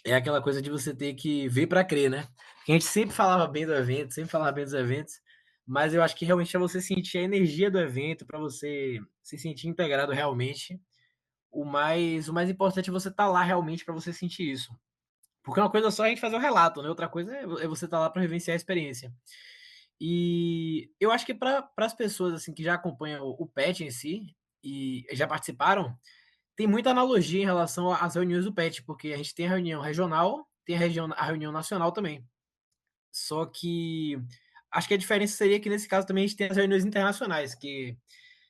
é aquela coisa de você ter que ver para crer, né? Que a gente sempre falava bem do evento, sempre falava bem dos eventos, mas eu acho que realmente é você sentir a energia do evento, para você se sentir integrado realmente. O mais importante é você estar lá realmente para você sentir isso. Porque uma coisa só é a gente fazer o relato, né? Outra coisa é você estar lá para vivenciar a experiência. E eu acho que para as pessoas assim que já acompanham o PET em si e já participaram, tem muita analogia em relação às reuniões do PET, porque a gente tem a reunião regional, tem a reunião nacional também. Só que acho que a diferença seria que nesse caso também a gente tem as reuniões internacionais, que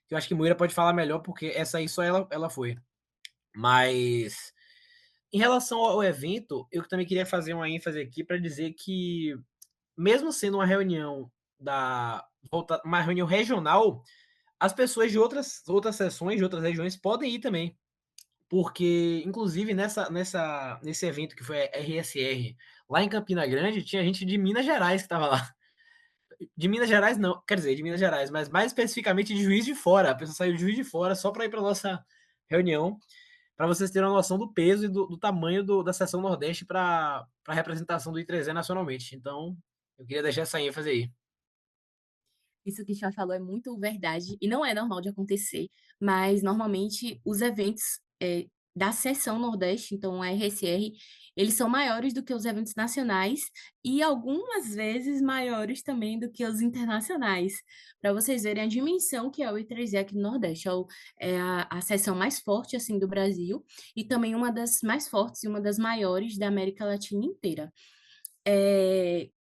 eu acho que Moira pode falar melhor, porque essa aí só ela foi. Mas em relação ao evento, eu também queria fazer uma ênfase aqui para dizer que, mesmo sendo uma reunião uma reunião regional, as pessoas de outras sessões, de outras regiões, podem ir também. Porque, inclusive, nesse evento que foi a RSR, lá em Campina Grande, tinha gente de Minas Gerais que estava lá. De Minas Gerais, não, quer dizer, de Minas Gerais, mas mais especificamente de Juiz de Fora. A pessoa saiu de Juiz de Fora só para ir para nossa reunião, para vocês terem uma noção do peso e do tamanho da seção Nordeste para a representação do I3E nacionalmente. Então, eu queria deixar essa ênfase aí. Isso que o Chá falou é muito verdade e não é normal de acontecer, mas normalmente os eventos da seção Nordeste, então a RSR, eles são maiores do que os eventos nacionais e algumas vezes maiores também do que os internacionais, para vocês verem a dimensão que é o I3E aqui no Nordeste. É a seção mais forte assim do Brasil e também uma das mais fortes e uma das maiores da América Latina inteira.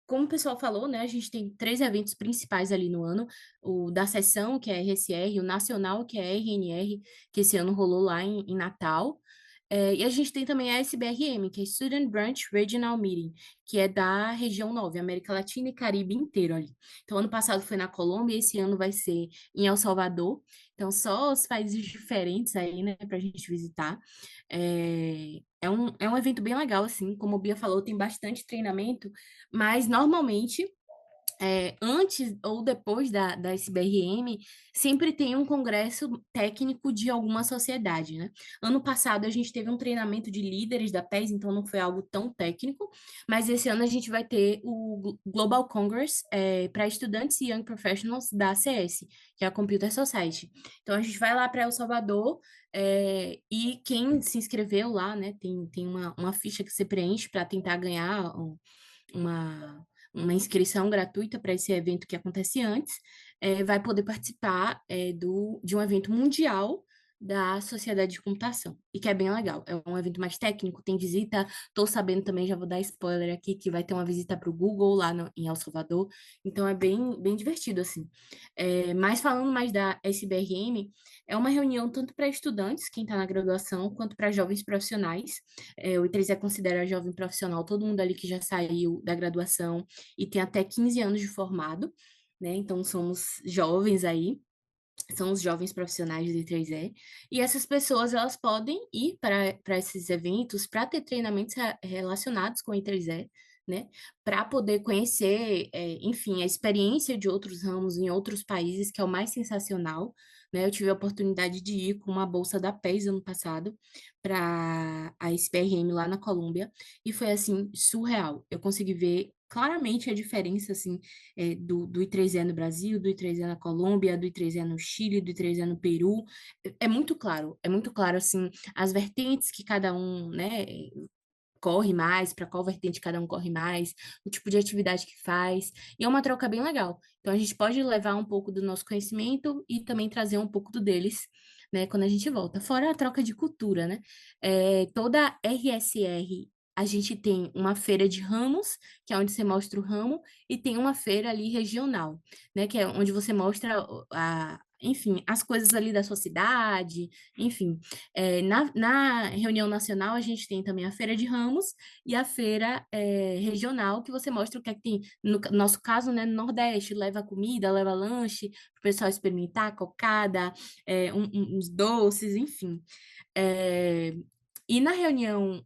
Como o pessoal falou, né, a gente tem 3 eventos principais ali no ano, o da seção, que é a RSR, o nacional, que é a RNR, que esse ano rolou lá em Natal, e a gente tem também a SBRM, que é Student Branch Regional Meeting, que é da região 9, América Latina e Caribe inteiro ali. Então, ano passado foi na Colômbia, esse ano vai ser em El Salvador, então só os países diferentes aí, né, pra gente visitar. É um evento bem legal, assim, como o Bia falou, tem bastante treinamento, mas normalmente, antes ou depois da SBRM, sempre tem um congresso técnico de alguma sociedade, né? Ano passado a gente teve um treinamento de líderes da PES, então não foi algo tão técnico, mas esse ano a gente vai ter o Global Congress para estudantes e young professionals da ACS, que é a Computer Society. Então a gente vai lá para El Salvador, e quem se inscreveu lá, né, tem uma ficha que você preenche para tentar ganhar uma uma inscrição gratuita para esse evento que acontece antes, vai poder participar de um evento mundial da Sociedade de Computação, e que é bem legal. É um evento mais técnico, tem visita, estou sabendo também, já vou dar spoiler aqui, que vai ter uma visita para o Google lá em El Salvador, então é bem, bem divertido, assim. Mas falando mais da SBRM, é uma reunião tanto para estudantes, quem está na graduação, quanto para jovens profissionais. O I3E considera jovem profissional todo mundo ali que já saiu da graduação e tem até 15 anos de formado, né? Então somos jovens aí, são os jovens profissionais do I3E, e essas pessoas elas podem ir para esses eventos para ter treinamentos relacionados com o I3E, né, para poder conhecer, enfim, a experiência de outros ramos em outros países, que é o mais sensacional, né? Eu tive a oportunidade de ir com uma bolsa da PES ano passado para a SPRM lá na Colômbia, e foi, assim, surreal. Eu consegui ver claramente a diferença, assim, do I3E no Brasil, do I3E na Colômbia, do I3E no Chile, do I3E no Peru. É muito claro, assim, as vertentes que cada um, né, corre mais, para qual vertente cada um corre mais, o tipo de atividade que faz, e é uma troca bem legal. Então a gente pode levar um pouco do nosso conhecimento e também trazer um pouco do deles, né, quando a gente volta. Fora a troca de cultura, né? Toda RSR a gente tem uma feira de ramos, que é onde você mostra o ramo, e tem uma feira ali regional, né, que é onde você mostra enfim, as coisas ali da sua cidade, enfim. Na reunião nacional, a gente tem também a Feira de Ramos e a Feira regional, que você mostra o que é que tem. No nosso caso, né, no Nordeste, leva comida, leva lanche, para o pessoal experimentar, cocada, uns doces, enfim. É, e na reunião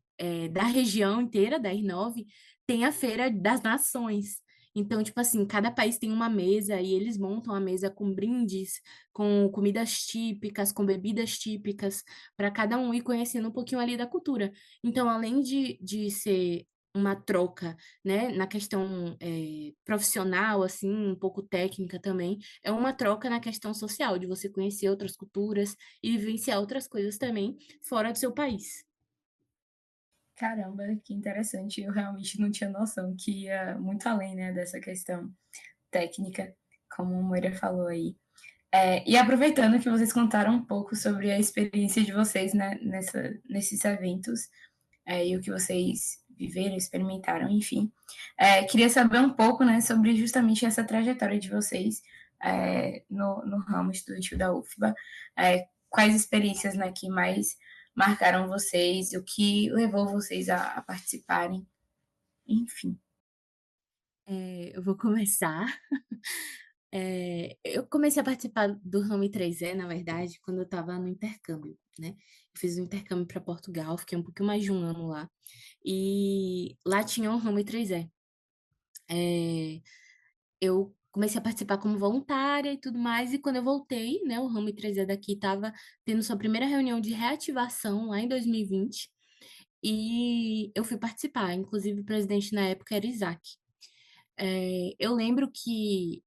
da região inteira, da R9, tem a Feira das Nações. Então, tipo assim, cada país tem uma mesa e eles montam a mesa com brindes, com comidas típicas, com bebidas típicas, para cada um ir conhecendo um pouquinho ali da cultura. Então, além de ser uma troca, né, na questão profissional, assim, um pouco técnica também, é uma troca na questão social, de você conhecer outras culturas e vivenciar outras coisas também fora do seu país. Caramba, que interessante. Eu realmente não tinha noção que ia muito além, né, dessa questão técnica, como a Moira falou aí. E aproveitando que vocês contaram um pouco sobre a experiência de vocês, né, nesses eventos, e o que vocês viveram, experimentaram, enfim, queria saber um pouco, né, sobre justamente essa trajetória de vocês no ramo estudantil da UFBA, quais experiências, né, que mais marcaram vocês, o que levou vocês a participarem, enfim. Eu vou começar. Eu comecei a participar do Ramo 3E, na verdade, quando eu estava no intercâmbio, né? Eu fiz um intercâmbio para Portugal, fiquei um pouquinho mais de um ano lá. E lá tinha um Ramo 3E. Eu comecei a participar como voluntária e tudo mais, e quando eu voltei, né, o Ramo 3E daqui estava tendo sua primeira reunião de reativação lá em 2020, e eu fui participar, inclusive o presidente na época era Isaac. Eu lembro que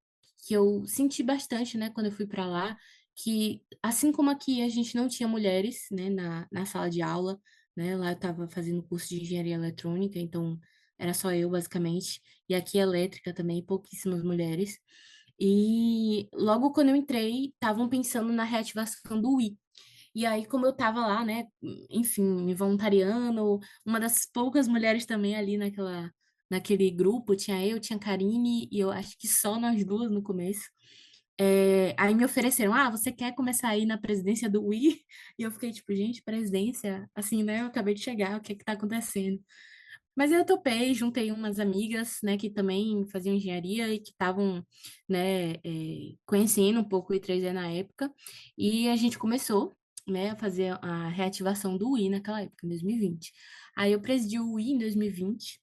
eu senti bastante, né, quando eu fui para lá, que assim como aqui a gente não tinha mulheres, né, na sala de aula, né, lá eu estava fazendo curso de engenharia eletrônica, então era só eu, basicamente, e aqui elétrica também, pouquíssimas mulheres. E logo quando eu entrei, estavam pensando na reativação do UI. E aí, como eu tava lá, né, enfim, me voluntariando, uma das poucas mulheres também ali naquele grupo, tinha eu, tinha a Karine, e eu acho que só nós duas no começo. Aí me ofereceram, você quer começar aí na presidência do UI? E eu fiquei tipo, gente, presidência? Assim, né, eu acabei de chegar, o que é que tá acontecendo? Mas eu topei, juntei umas amigas, né, que também faziam engenharia e que estavam, né, conhecendo um pouco o I3E na época, e a gente começou, né, a fazer a reativação do UI naquela época, em 2020. Aí eu presidi o UI em 2020.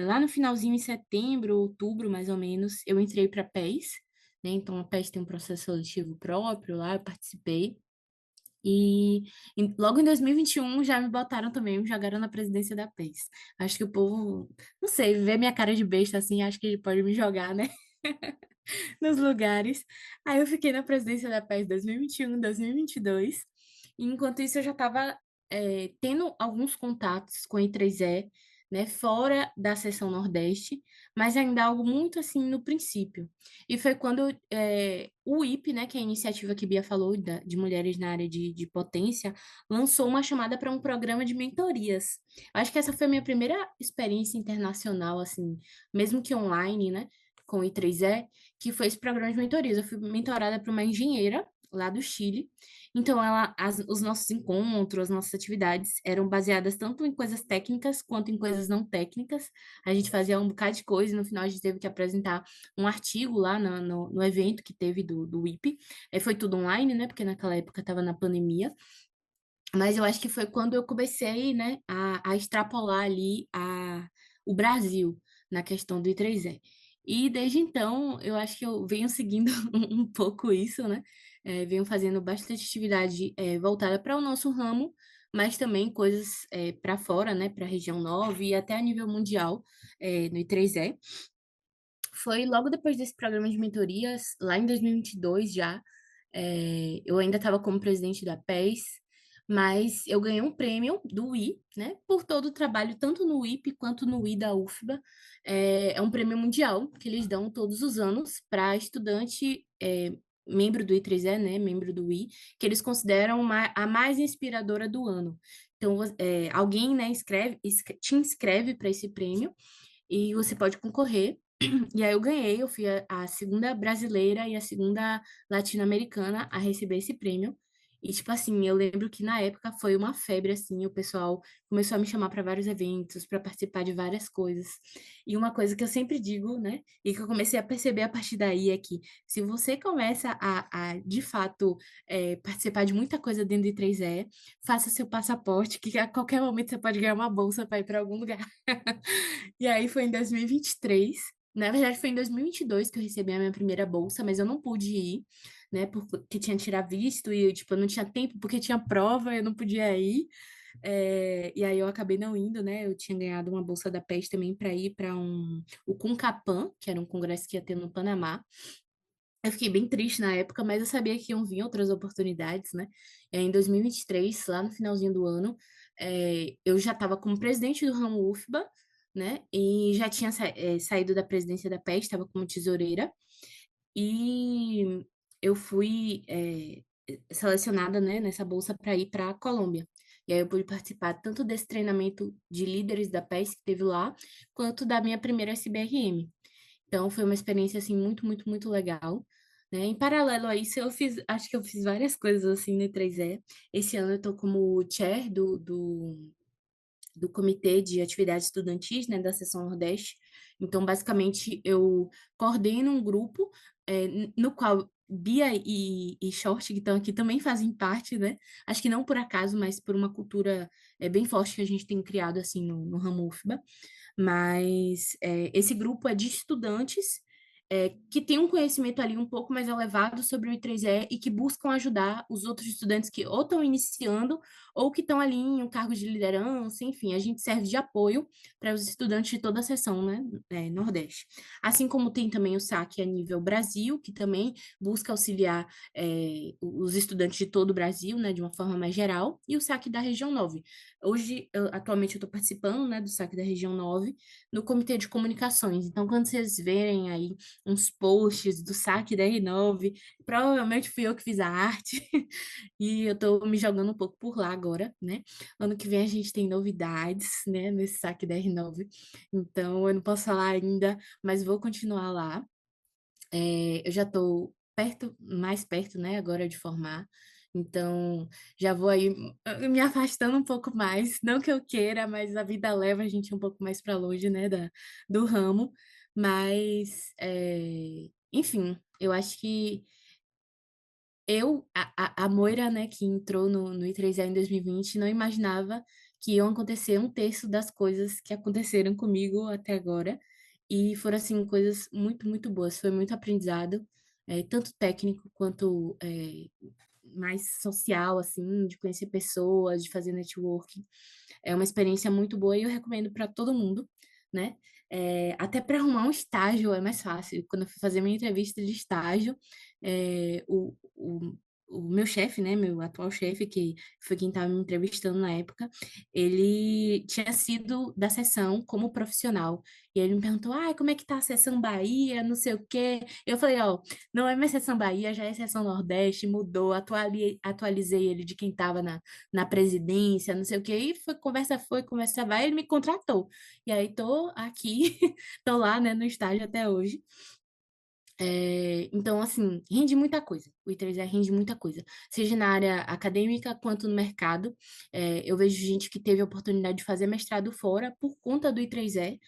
Lá no finalzinho, em setembro, outubro, mais ou menos, eu entrei para a PES, né, então a PES tem um processo seletivo próprio lá, eu participei. Logo em 2021 já me botaram também, me jogaram na presidência da PES. Acho que o povo, não sei, vê minha cara de besta assim, acho que ele pode me jogar, né? Nos lugares. Aí eu fiquei na presidência da PES 2021, 2022. E enquanto isso eu já estava tendo alguns contatos com a I3E, né, fora da seção Nordeste, mas ainda algo muito assim no princípio. E foi quando o IP, né, que é a iniciativa que Bia falou, de mulheres na área de potência, lançou uma chamada para um programa de mentorias. Acho que essa foi a minha primeira experiência internacional, assim, mesmo que online, né, com o I3E, que foi esse programa de mentorias. Eu fui mentorada por uma engenheira lá do Chile. Então, os nossos encontros, as nossas atividades eram baseadas tanto em coisas técnicas quanto em coisas não técnicas. A gente fazia um bocado de coisa e no final a gente teve que apresentar um artigo lá no evento que teve do IP. Foi tudo online, né? Porque naquela época estava na pandemia. Mas eu acho que foi quando eu comecei, né, a extrapolar ali o Brasil na questão do I3E. E desde então, eu acho que eu venho seguindo um pouco isso, né? Venho fazendo bastante atividade voltada para o nosso ramo, mas também coisas para fora, né? Para a região 9 e até a nível mundial no I3E. Foi logo depois desse programa de mentorias, lá em 2022 já, eu ainda estava como presidente da PES, mas eu ganhei um prêmio do I, né, por todo o trabalho, tanto no IP quanto no I da UFBA. É um prêmio mundial que eles dão todos os anos para estudante membro do I3E, né, membro do I, que eles consideram a mais inspiradora do ano. Então, alguém, né, te inscreve para esse prêmio e você pode concorrer. E aí eu ganhei, eu fui a segunda brasileira e a segunda latino-americana a receber esse prêmio. E, tipo assim, eu lembro que na época foi uma febre, assim, o pessoal começou a me chamar para vários eventos, para participar de várias coisas. E uma coisa que eu sempre digo, né, e que eu comecei a perceber a partir daí é que se você começa de fato, participar de muita coisa dentro de 3E, faça seu passaporte, que a qualquer momento você pode ganhar uma bolsa para ir para algum lugar. E aí foi em 2023. Na verdade, foi em 2022 que eu recebi a minha primeira bolsa, mas eu não pude ir, né? Porque tinha que tirar visto e, tipo, eu não tinha tempo porque tinha prova, eu não podia ir. E aí eu acabei não indo, né? Eu tinha ganhado uma bolsa da PES também para ir para o Concapan, que era um congresso que ia ter no Panamá. Eu fiquei bem triste na época, mas eu sabia que iam vir outras oportunidades, né? E aí, em 2023, lá no finalzinho do ano, eu já estava como presidente do ramo UFBA, né? E já tinha saído da presidência da PES, estava como tesoureira. E eu fui selecionada, né, nessa bolsa para ir para a Colômbia. E aí eu pude participar tanto desse treinamento de líderes da PES que teve lá, quanto da minha primeira SBRM. Então, foi uma experiência, assim, muito, muito, muito legal, né? Em paralelo a isso, acho que eu fiz várias coisas, assim, no E3E. Esse ano eu tô como chair do Comitê de Atividades Estudantis, né, da Seção Nordeste. Então, basicamente, eu coordeno um grupo no qual Bia e Short, que estão aqui, também fazem parte, né? Acho que não por acaso, mas por uma cultura bem forte que a gente tem criado, assim, no ramo UFBA. Mas esse grupo é de estudantes que têm um conhecimento ali um pouco mais elevado sobre o I3E e que buscam ajudar os outros estudantes que ou estão iniciando ou que estão ali em um cargo de liderança, enfim, a gente serve de apoio para os estudantes de toda a seção, né, Nordeste. Assim como tem também o SAC a nível Brasil, que também busca auxiliar os estudantes de todo o Brasil, né, de uma forma mais geral, e o SAC da região 9. Hoje, atualmente, eu estou participando, né, do SAC da região 9, no Comitê de Comunicações. Então, quando vocês verem aí uns posts do SAC da R9, provavelmente fui eu que fiz a arte, e eu estou me jogando um pouco por lá agora, né? Ano que vem a gente tem novidades, né, nesse SAC da R9. Então, eu não posso falar ainda, mas vou continuar lá. Eu já estou mais perto, né, agora de formar. Então, já vou aí me afastando um pouco mais. Não que eu queira, mas a vida leva a gente um pouco mais para longe, né, do ramo. Mas, enfim, eu acho que a Moira, né, que entrou no I3E em 2020, não imaginava que iam acontecer um terço das coisas que aconteceram comigo até agora. E foram, assim, coisas muito, muito boas. Foi muito aprendizado, tanto técnico quanto mais social, assim, de conhecer pessoas, de fazer networking. É uma experiência muito boa e eu recomendo para todo mundo, né? Até para arrumar um estágio é mais fácil. Quando eu fui fazer minha entrevista de estágio, é, o, o, o meu chefe, né, meu atual chefe, que foi quem estava me entrevistando na época, ele tinha sido da sessão como profissional. E ele me perguntou, como é que tá a sessão Bahia, não sei o quê. Eu falei, ó, não é mais sessão Bahia, já é sessão Nordeste, mudou, atualizei ele de quem estava na presidência, não sei o quê. E foi, conversa vai, ele me contratou. E aí tô aqui, tô lá, né, no estágio até hoje. Então, assim, rende muita coisa. O I3E rende muita coisa, seja na área acadêmica quanto no mercado. Eu vejo gente que teve a oportunidade de fazer mestrado fora por conta do I3E.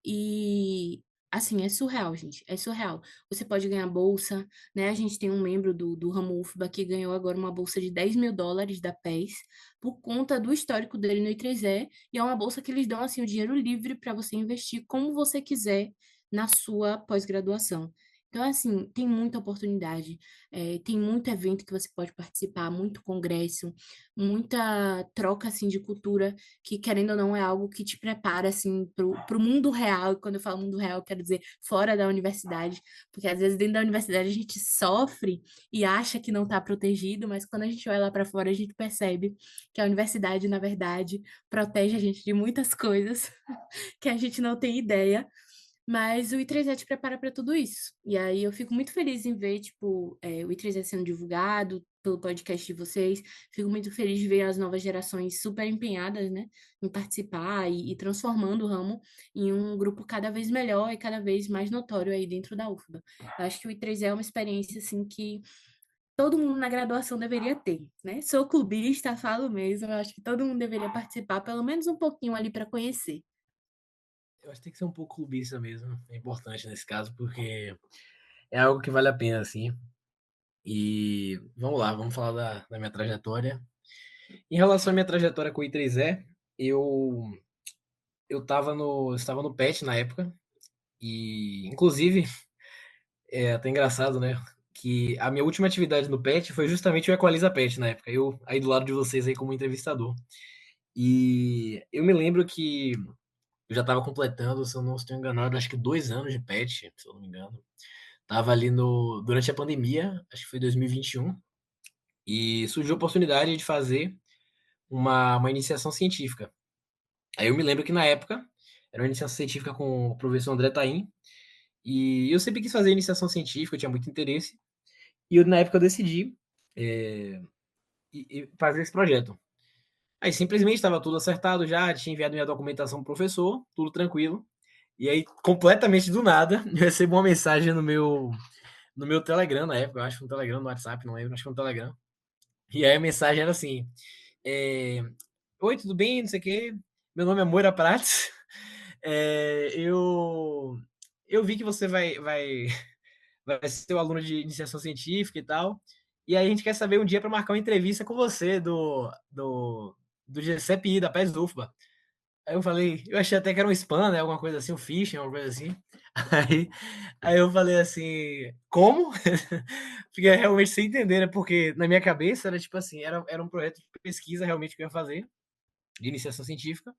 E assim, é surreal, gente, é surreal. Você pode ganhar bolsa, né? A gente tem um membro do ramo UFBA que ganhou agora uma bolsa de US$ 10.000 da PES por conta do histórico dele no I3E, e é uma bolsa que eles dão, assim, o dinheiro livre para você investir como você quiser na sua pós-graduação. Então, assim, tem muita oportunidade, tem muito evento que você pode participar, muito congresso, muita troca, assim, de cultura, que, querendo ou não, é algo que te prepara, assim, pro mundo real. E quando eu falo mundo real, eu quero dizer fora da universidade, porque às vezes dentro da universidade a gente sofre e acha que não está protegido, mas quando a gente olha lá para fora, a gente percebe que a universidade, na verdade, protege a gente de muitas coisas que a gente não tem ideia. Mas o I3E te prepara para tudo isso. E aí eu fico muito feliz em ver, tipo, o I3E sendo divulgado pelo podcast de vocês. Fico muito feliz de ver as novas gerações super empenhadas, né, em participar e transformando o ramo em um grupo cada vez melhor e cada vez mais notório aí dentro da UFBA. Eu acho que o I3E é uma experiência, assim, que todo mundo na graduação deveria ter, né? Sou clubista, falo mesmo, eu acho que todo mundo deveria participar, pelo menos um pouquinho ali para conhecer. Eu acho que tem que ser um pouco clubista mesmo. É importante nesse caso, porque é algo que vale a pena, assim. E vamos lá, vamos falar da minha trajetória. Em relação à minha trajetória com o I3E, eu, estava no PET na época. E, inclusive, é até engraçado, né? Que a minha última atividade no PET foi justamente o Equaliza PET na época. Eu aí do lado de vocês aí como entrevistador. E eu me lembro que eu já estava completando, se eu não estou enganado, acho que 2 anos de PET, se eu não me engano. Tava ali no durante a pandemia, acho que foi 2021, e surgiu a oportunidade de fazer uma iniciação científica. Aí eu me lembro que na época era uma iniciação científica com o professor André Taim, e eu sempre quis fazer iniciação científica, eu tinha muito interesse, e eu, na época eu decidi fazer esse projeto. Aí simplesmente estava tudo acertado já, tinha enviado minha documentação pro professor, tudo tranquilo. E aí, completamente do nada, eu recebo uma mensagem no meu Telegram na época, eu acho que no Telegram, no WhatsApp, não lembro, acho que no Telegram. E aí a mensagem era assim: é, oi, tudo bem? Não sei o quê. Meu nome é Moira Prates. Eu vi que você vai ser o aluno de iniciação científica e tal. E aí a gente quer saber um dia para marcar uma entrevista com você do GCPI, da PES UFBA. Aí eu falei, eu achei até que era um spam, né? Alguma coisa assim, um phishing, alguma coisa assim. Aí, aí eu falei assim, como? Fiquei realmente sem entender, né? Porque na minha cabeça era tipo assim, era um projeto de pesquisa realmente que eu ia fazer, de iniciação científica.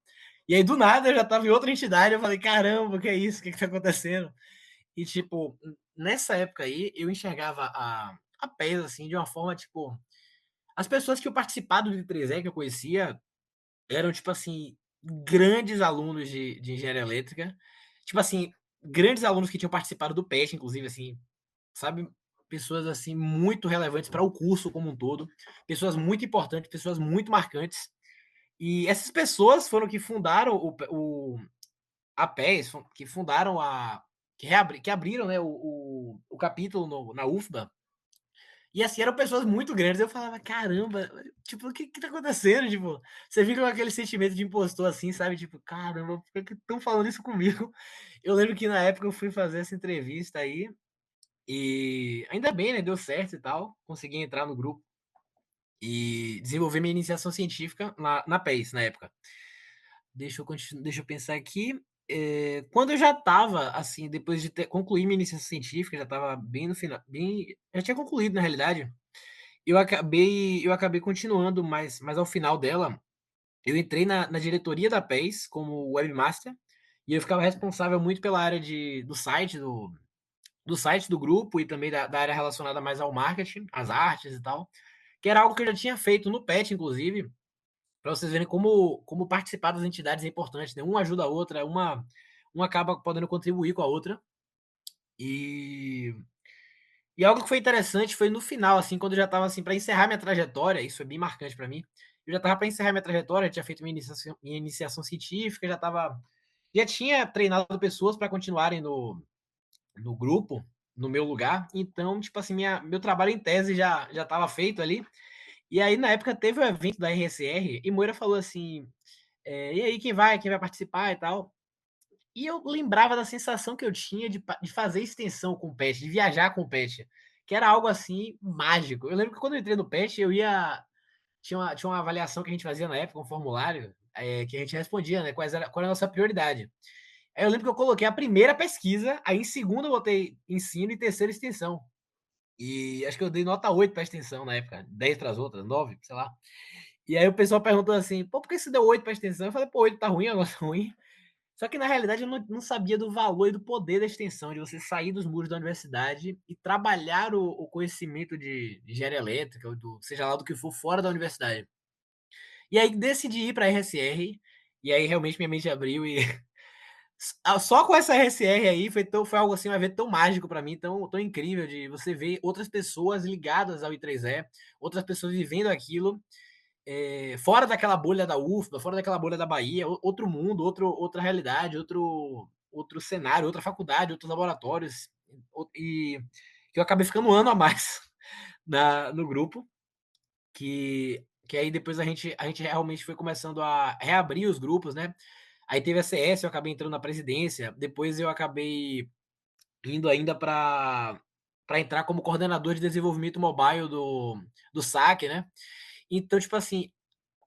E aí, do nada, eu já estava em outra entidade. Eu falei, caramba, o que é isso? O que está acontecendo? E, tipo, nessa época aí, eu enxergava a PES, assim, de uma forma, tipo... As pessoas que eu participava do I3E, que eu conhecia, eram, tipo assim, grandes alunos de engenharia elétrica. Tipo assim, grandes alunos que tinham participado do PET, inclusive, assim, sabe? Pessoas, assim, muito relevantes para o curso como um todo. Pessoas muito importantes, pessoas muito marcantes. E essas pessoas foram que fundaram a PES, que fundaram que abriram, né, o capítulo na UFBA. E assim, eram pessoas muito grandes. Eu falava, caramba, tipo, o que tá acontecendo? Tipo, você fica com aquele sentimento de impostor assim, sabe? Tipo, caramba, por que estão falando isso comigo? Eu lembro que na época eu fui fazer essa entrevista aí, e ainda bem, né? Deu certo e tal. Consegui entrar no grupo e desenvolver minha iniciação científica na PES, na época. Deixa eu pensar aqui. Quando eu já estava, assim, depois de concluir minha iniciação científica, já estava bem no final, já tinha concluído, na realidade. Eu acabei continuando, mas ao final dela, eu entrei na diretoria da PES como webmaster, e eu ficava responsável muito pela área do site do grupo e também da área relacionada mais ao marketing, às artes e tal, que era algo que eu já tinha feito no PET, inclusive, para vocês verem como participar das entidades é importante, né? Uma ajuda a outra, uma acaba podendo contribuir com a outra. E E algo que foi interessante foi no final, assim, quando eu já estava assim para encerrar minha trajetória, isso é bem marcante para mim. Eu já estava para encerrar minha trajetória, tinha feito minha iniciação científica, já tinha treinado pessoas para continuarem no grupo, no meu lugar. Então, tipo assim, meu trabalho em tese já estava feito ali. E aí, na época, teve o evento da RSR e Moira falou assim: e aí, quem vai participar e tal? E eu lembrava da sensação que eu tinha de fazer extensão com o PET, de viajar com o PET, que era algo assim mágico. Eu lembro que quando eu entrei no PET, eu ia. Tinha uma avaliação que a gente fazia na época, um formulário, que a gente respondia, né? Qual era a nossa prioridade. Aí eu lembro que eu coloquei a primeira pesquisa, aí em segunda eu botei ensino e terceira extensão. E acho que eu dei nota 8 para extensão na época, 10 para as outras, 9, sei lá. E aí o pessoal perguntou assim, pô, por que você deu 8 para extensão? Eu falei, pô, 8 tá ruim, é negócio ruim. Só que na realidade eu não sabia do valor e do poder da extensão, de você sair dos muros da universidade e trabalhar o conhecimento de engenharia elétrica, ou seja lá do que for, fora da universidade. E aí decidi ir para a RSR, e aí realmente minha mente abriu e só com essa RSR aí foi algo assim, um evento tão mágico para mim, tão incrível, de você ver outras pessoas ligadas ao I3E, outras pessoas vivendo aquilo, fora daquela bolha da UFBA, fora daquela bolha da Bahia, outro mundo, outra realidade, outro cenário, outra faculdade, outros laboratórios, e que eu acabei ficando um ano a mais no grupo, que aí depois a gente realmente foi começando a reabrir os grupos, né? Aí teve a CS, eu acabei entrando na presidência, depois eu acabei indo ainda para entrar como coordenador de desenvolvimento mobile do SAC, né? Então, tipo assim,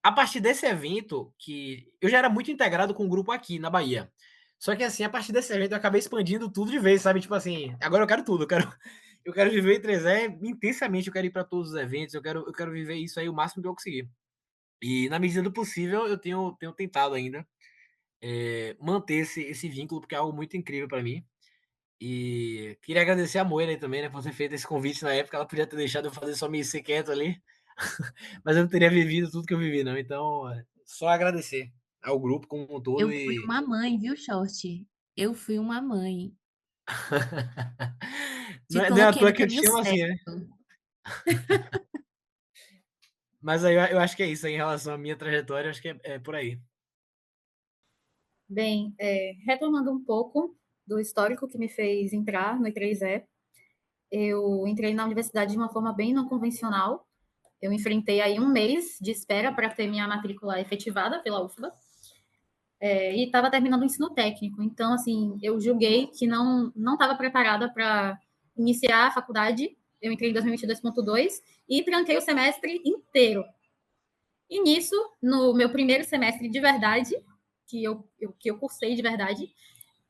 a partir desse evento, que eu já era muito integrado com o grupo aqui na Bahia. Só que assim, a partir desse evento eu acabei expandindo tudo de vez, sabe? Tipo assim, agora eu quero tudo, eu quero viver em 3E intensamente, eu quero ir para todos os eventos, eu quero viver isso aí o máximo que eu conseguir. E na medida do possível, eu tenho tentado ainda manter esse vínculo, porque é algo muito incrível para mim. E queria agradecer a Moira aí também, né, por ter feito esse convite na época. Ela podia ter deixado eu fazer só meio quieto ali, mas eu não teria vivido tudo que eu vivi, não. Então, só agradecer ao grupo como um todo Eu fui e. uma mãe, viu, Short? Eu fui uma mãe. Não Te é à coloquei toa no que eu te caminho chamo assim, né? certo. Mas aí eu acho que é isso aí, em relação à minha trajetória, eu acho que é por aí. Bem, retomando um pouco do histórico que me fez entrar no I3E, eu entrei na universidade de uma forma bem não convencional. Eu enfrentei aí um mês de espera para ter minha matrícula efetivada pela UFBA, e estava terminando o ensino técnico. Então, assim, eu julguei que não estava preparada para iniciar a faculdade. Eu entrei em 2022.2 e tranquei o semestre inteiro. E nisso, no meu primeiro semestre de verdade, que eu cursei de verdade,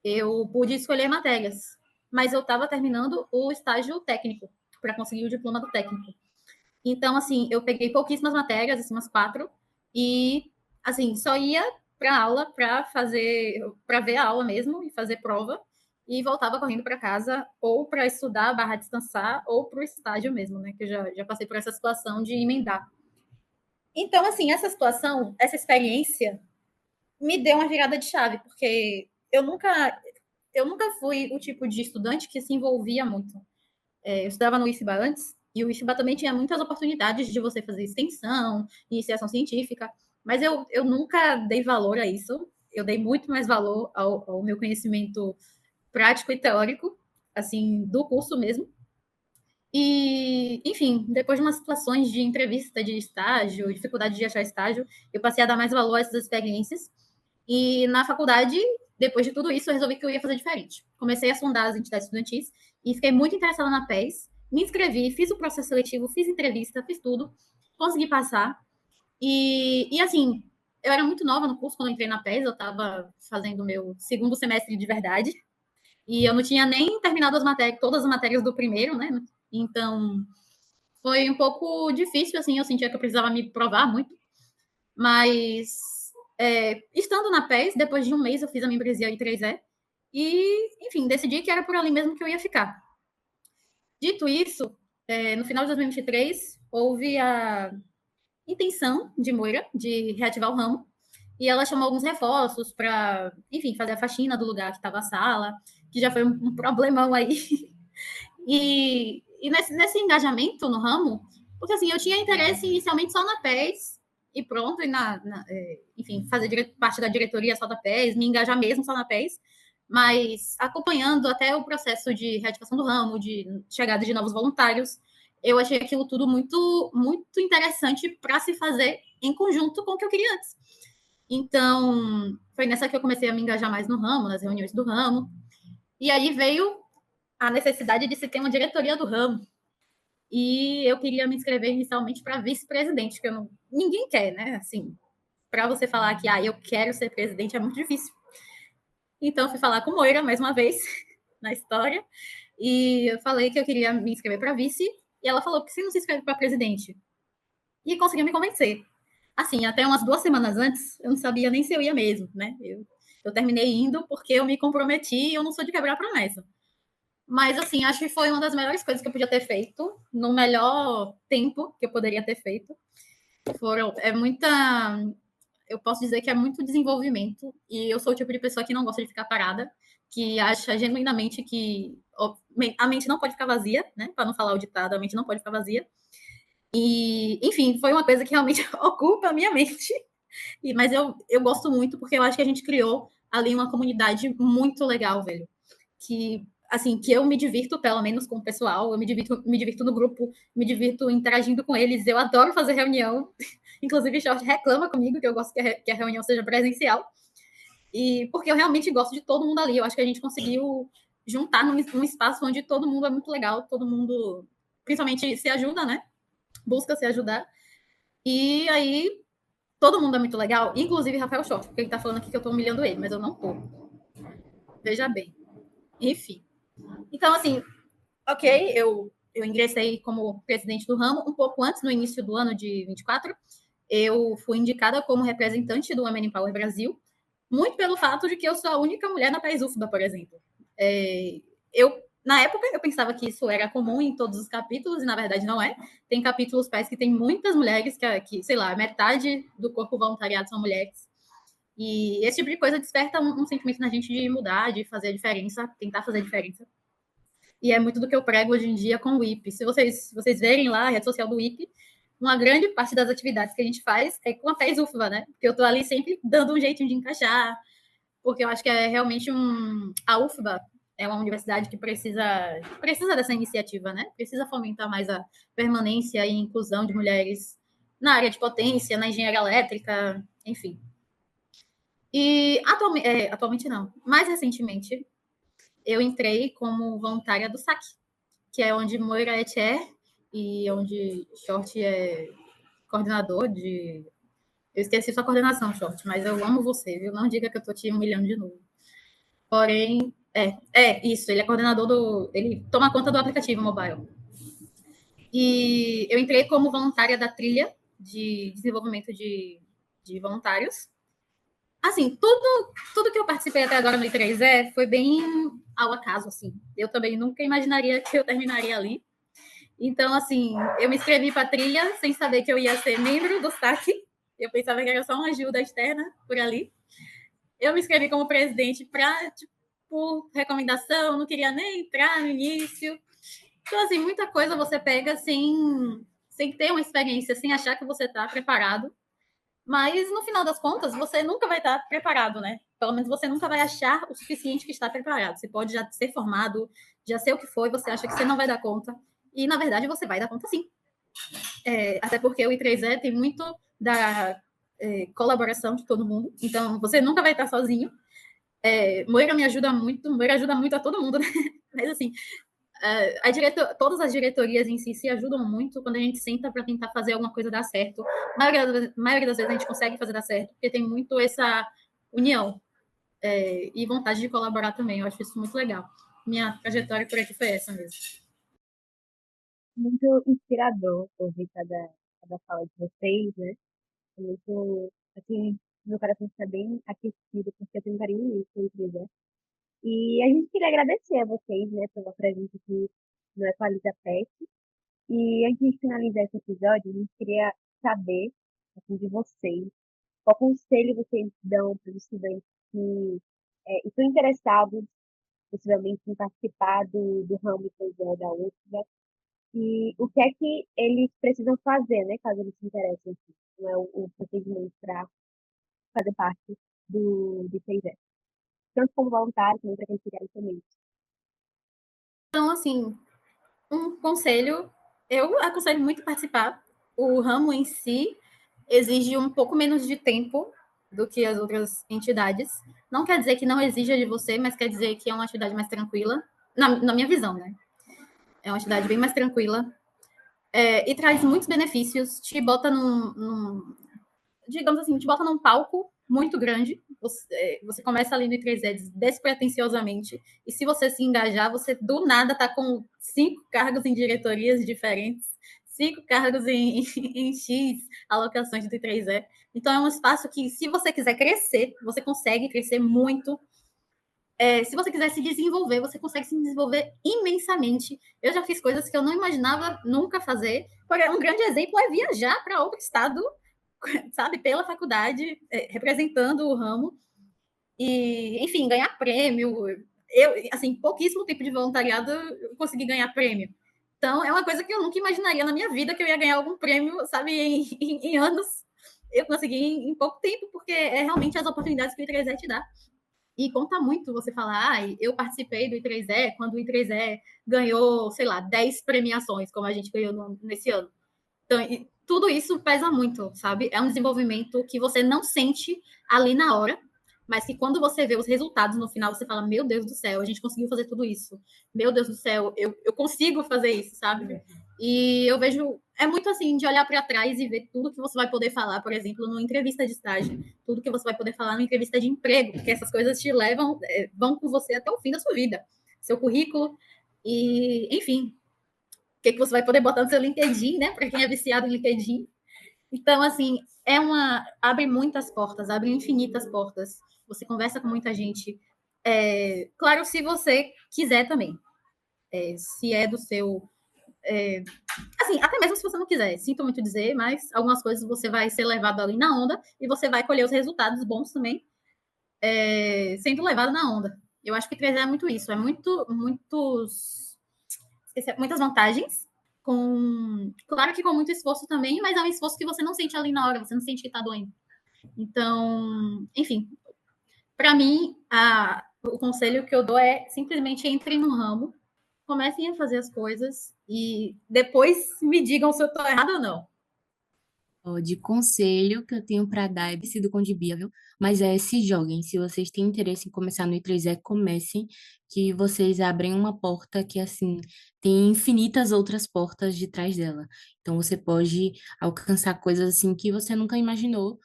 eu pude escolher matérias. Mas eu estava terminando o estágio técnico, para conseguir o diploma do técnico. Então, assim, eu peguei pouquíssimas matérias, assim, umas 4, e, assim, só ia para aula para ver a aula mesmo e fazer prova, e voltava correndo para casa, ou para estudar, barra descansar, ou para o estágio mesmo, né? Que eu já passei por essa situação de emendar. Então, assim, essa situação, essa experiência, me deu uma virada de chave, porque eu nunca fui o tipo de estudante que se envolvia muito. Eu estudava no IFBA antes, e o IFBA também tinha muitas oportunidades de você fazer extensão, iniciação científica, mas eu nunca dei valor a isso. Eu dei muito mais valor ao meu conhecimento prático e teórico, assim, do curso mesmo. E, enfim, depois de umas situações de entrevista de estágio, dificuldade de achar estágio, eu passei a dar mais valor a essas experiências. E na faculdade, depois de tudo isso, eu resolvi que eu ia fazer diferente. Comecei a sondar as entidades estudantis e fiquei muito interessada na PES. Me inscrevi, fiz o processo seletivo, fiz entrevista, fiz tudo, consegui passar. E assim, eu era muito nova no curso quando eu entrei na PES, eu estava fazendo o meu segundo semestre de verdade. E eu não tinha nem terminado todas as matérias do primeiro, né? Então, foi um pouco difícil, assim, eu sentia que eu precisava me provar muito, mas estando na PES, depois de um mês eu fiz a membresia I3E e, enfim, decidi que era por ali mesmo que eu ia ficar. Dito isso, no final de 2023, houve a intenção de Moira de reativar o ramo, e ela chamou alguns reforços para, enfim, fazer a faxina do lugar que estava a sala, que já foi um problemão aí. E nesse engajamento no ramo, porque assim, eu tinha interesse inicialmente só na PES e pronto, enfim, fazer parte da diretoria só da PES, me engajar mesmo só na PES, mas acompanhando até o processo de reativação do ramo, de chegada de novos voluntários, eu achei aquilo tudo muito, muito interessante para se fazer em conjunto com o que eu queria antes. Então, foi nessa que eu comecei a me engajar mais no ramo, nas reuniões do ramo. E aí veio a necessidade de se ter uma diretoria do ramo. E eu queria me inscrever inicialmente para vice-presidente, que ninguém quer, né? Assim, para você falar que eu quero ser presidente é muito difícil. Então, fui falar com Moira mais uma vez na história. E eu falei que eu queria me inscrever para vice. E ela falou que se não se inscreve para presidente. E conseguiu me convencer. Assim, até umas 2 semanas antes, eu não sabia nem se eu ia mesmo, né? Eu terminei indo porque eu me comprometi e eu não sou de quebrar promessa. Mas, assim, acho que foi uma das melhores coisas que eu podia ter feito, no melhor tempo que eu poderia ter feito. Eu posso dizer que é muito desenvolvimento, e eu sou o tipo de pessoa que não gosta de ficar parada, que acha genuinamente que a mente não pode ficar vazia, né? Para não falar o ditado, a mente não pode ficar vazia. E, enfim, foi uma coisa que realmente ocupa a minha mente. Mas eu gosto muito, porque eu acho que a gente criou ali uma comunidade muito legal, velho. Que, assim, que eu me divirto, pelo menos com o pessoal, eu me divirto no grupo, me divirto interagindo com eles. Eu adoro fazer reunião. Inclusive, o Jorge reclama comigo que eu gosto que a reunião seja presencial. E porque eu realmente gosto de todo mundo ali. Eu acho que a gente conseguiu juntar num espaço onde todo mundo é muito legal, todo mundo, principalmente, se ajuda, né? Busca se ajudar. E aí, todo mundo é muito legal, inclusive Rafael Short, porque ele tá falando aqui que eu tô humilhando ele, mas eu não tô. Veja bem. Enfim. Então, assim, ok, eu ingressei como presidente do ramo um pouco antes, no início do ano de 24. Eu fui indicada como representante do Women in Power Brasil, muito pelo fato de que eu sou a única mulher na País UFBA, por exemplo. Na época, eu pensava que isso era comum em todos os capítulos, e na verdade não é. Tem capítulos PAIS que tem muitas mulheres, que sei lá, metade do corpo voluntariado são mulheres. E esse tipo de coisa desperta um sentimento na gente de mudar, de fazer a diferença, tentar fazer a diferença. E é muito do que eu prego hoje em dia com o IP. Se vocês verem lá a rede social do IP, uma grande parte das atividades que a gente faz é com a PES UFBA, né? Porque eu estou ali sempre dando um jeitinho de encaixar, porque eu acho que é realmente a UFBA é uma universidade que precisa dessa iniciativa, né? Precisa fomentar mais a permanência e inclusão de mulheres na área de potência, na engenharia elétrica, enfim. E atualmente não, mais recentemente, eu entrei como voluntária do SAC, que é onde Moira é chair e onde Short é coordenador de... Eu esqueci sua coordenação, Short, mas eu amo você, viu? Não diga que eu tô te humilhando de novo. Porém, isso, ele é coordenador ele toma conta do aplicativo mobile. E eu entrei como voluntária da trilha de desenvolvimento de voluntários. Assim, tudo que eu participei até agora no I3E foi bem ao acaso, assim. Eu também nunca imaginaria que eu terminaria ali. Então, assim, eu me inscrevi para a trilha sem saber que eu ia ser membro do SAC. Eu pensava que era só uma ajuda externa por ali. Eu me inscrevi como presidente por recomendação, não queria nem entrar no início. Então, assim, muita coisa você pega sem ter uma experiência, sem achar que você está preparado. Mas, no final das contas, você nunca vai estar preparado, né? Pelo menos você nunca vai achar o suficiente que está preparado. Você pode já ser formado, já ser o que foi, você acha que você não vai dar conta. E, na verdade, você vai dar conta sim. Até porque o I3E tem muito da colaboração de todo mundo. Então, você nunca vai estar sozinho. Moira me ajuda muito, Moira ajuda muito a todo mundo, né? Mas, assim, todas as diretorias em si se ajudam muito quando a gente senta para tentar fazer alguma coisa dar certo. A maioria das vezes a gente consegue fazer dar certo, porque tem muito essa união e vontade de colaborar também. Eu acho isso muito legal. Minha trajetória por aqui foi essa mesmo. Muito inspirador ouvir cada fala de vocês, né? É muito, assim, meu coração fica bem aquecido, porque eu tenho um carinho imenso por vocês, né? E a gente queria agradecer a vocês, né, pela presença aqui no Equaliza PET. E antes de finalizar esse episódio, a gente queria saber, assim, de vocês, qual conselho vocês dão para os estudantes que estão interessados, possivelmente, em participar do ramo da UFBA, e o que é que eles precisam fazer, né, caso eles se interessem, assim, não é o procedimento para fazer parte do ICIS, tanto como voluntário, como para quem quiser também. Então, assim, um conselho, eu aconselho muito participar. O ramo em si exige um pouco menos de tempo do que as outras entidades. Não quer dizer que não exija de você, mas quer dizer que é uma atividade mais tranquila, na minha visão, né? É uma atividade bem mais tranquila, e traz muitos benefícios, te bota digamos assim, te bota num palco muito grande, você começa ali no I3E despretensiosamente, e se você se engajar, você do nada tá com 5 cargos em diretorias diferentes, 5 cargos em X alocações do I3E. Então é um espaço que, se você quiser crescer, você consegue crescer muito. Se você quiser se desenvolver, você consegue se desenvolver imensamente. Eu já fiz coisas que eu não imaginava nunca fazer. Um grande exemplo é viajar para outro estado, sabe, pela faculdade, representando o ramo. E, enfim, ganhar prêmio. Eu, assim, pouquíssimo tempo de voluntariado, eu consegui ganhar prêmio. Então, é uma coisa que eu nunca imaginaria na minha vida, que eu ia ganhar algum prêmio, sabe, em anos. Eu consegui em pouco tempo, porque é realmente as oportunidades que o I3E te dá. E conta muito você falar, eu participei do I3E quando o I3E ganhou, sei lá, 10 premiações, como a gente ganhou nesse ano. Então, tudo isso pesa muito, sabe? É um desenvolvimento que você não sente ali na hora, mas que quando você vê os resultados no final, você fala, meu Deus do céu, a gente conseguiu fazer tudo isso. Meu Deus do céu, eu consigo fazer isso, sabe? E eu vejo, é muito assim, de olhar para trás e ver tudo que você vai poder falar, por exemplo, numa entrevista de estágio, tudo que você vai poder falar numa entrevista de emprego, porque essas coisas te levam, vão com você até o fim da sua vida. Seu currículo, e, enfim, o que você vai poder botar no seu LinkedIn, né? Para quem é viciado em LinkedIn. Então, assim, abre muitas portas, abre infinitas portas. Você conversa com muita gente. Claro, se você quiser também. Se é do seu. Assim, até mesmo se você não quiser, sinto muito dizer, mas algumas coisas você vai ser levado ali na onda e você vai colher os resultados bons também, sendo levado na onda. Eu acho que 3 é muito isso, muitas vantagens, claro que com muito esforço também, mas é um esforço que você não sente ali na hora, você não sente que está doendo. Então, enfim, para mim, o conselho que eu dou é simplesmente entrem no ramo, comecem a fazer as coisas e depois me digam se eu estou errada ou não. De conselho que eu tenho para dar é parecido com o de Bia, viu? Mas se joguem. Se vocês têm interesse em começar no I3E, comecem, que vocês abrem uma porta que, assim, tem infinitas outras portas de trás dela. Então, você pode alcançar coisas, assim, que você nunca imaginou,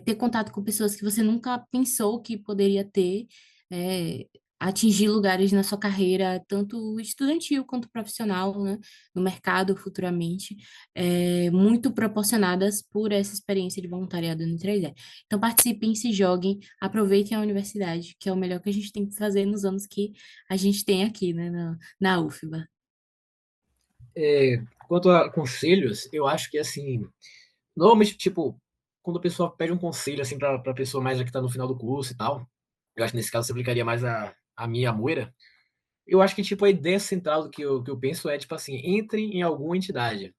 ter contato com pessoas que você nunca pensou que poderia ter, é, atingir lugares na sua carreira, tanto estudantil quanto profissional, né? No mercado futuramente, muito proporcionadas por essa experiência de voluntariado no 3E. Então, participem, se joguem, aproveitem a universidade, que é o melhor que a gente tem que fazer nos anos que a gente tem aqui, né, na UFBA. Quanto a conselhos, eu acho que, assim, normalmente, tipo, quando a pessoa pede um conselho, assim, pra pessoa mais que tá no final do curso e tal, eu acho que nesse caso se aplicaria mais a mim e a Moira. Eu acho que, tipo, a ideia central do que eu penso é, tipo assim, entre em alguma entidade.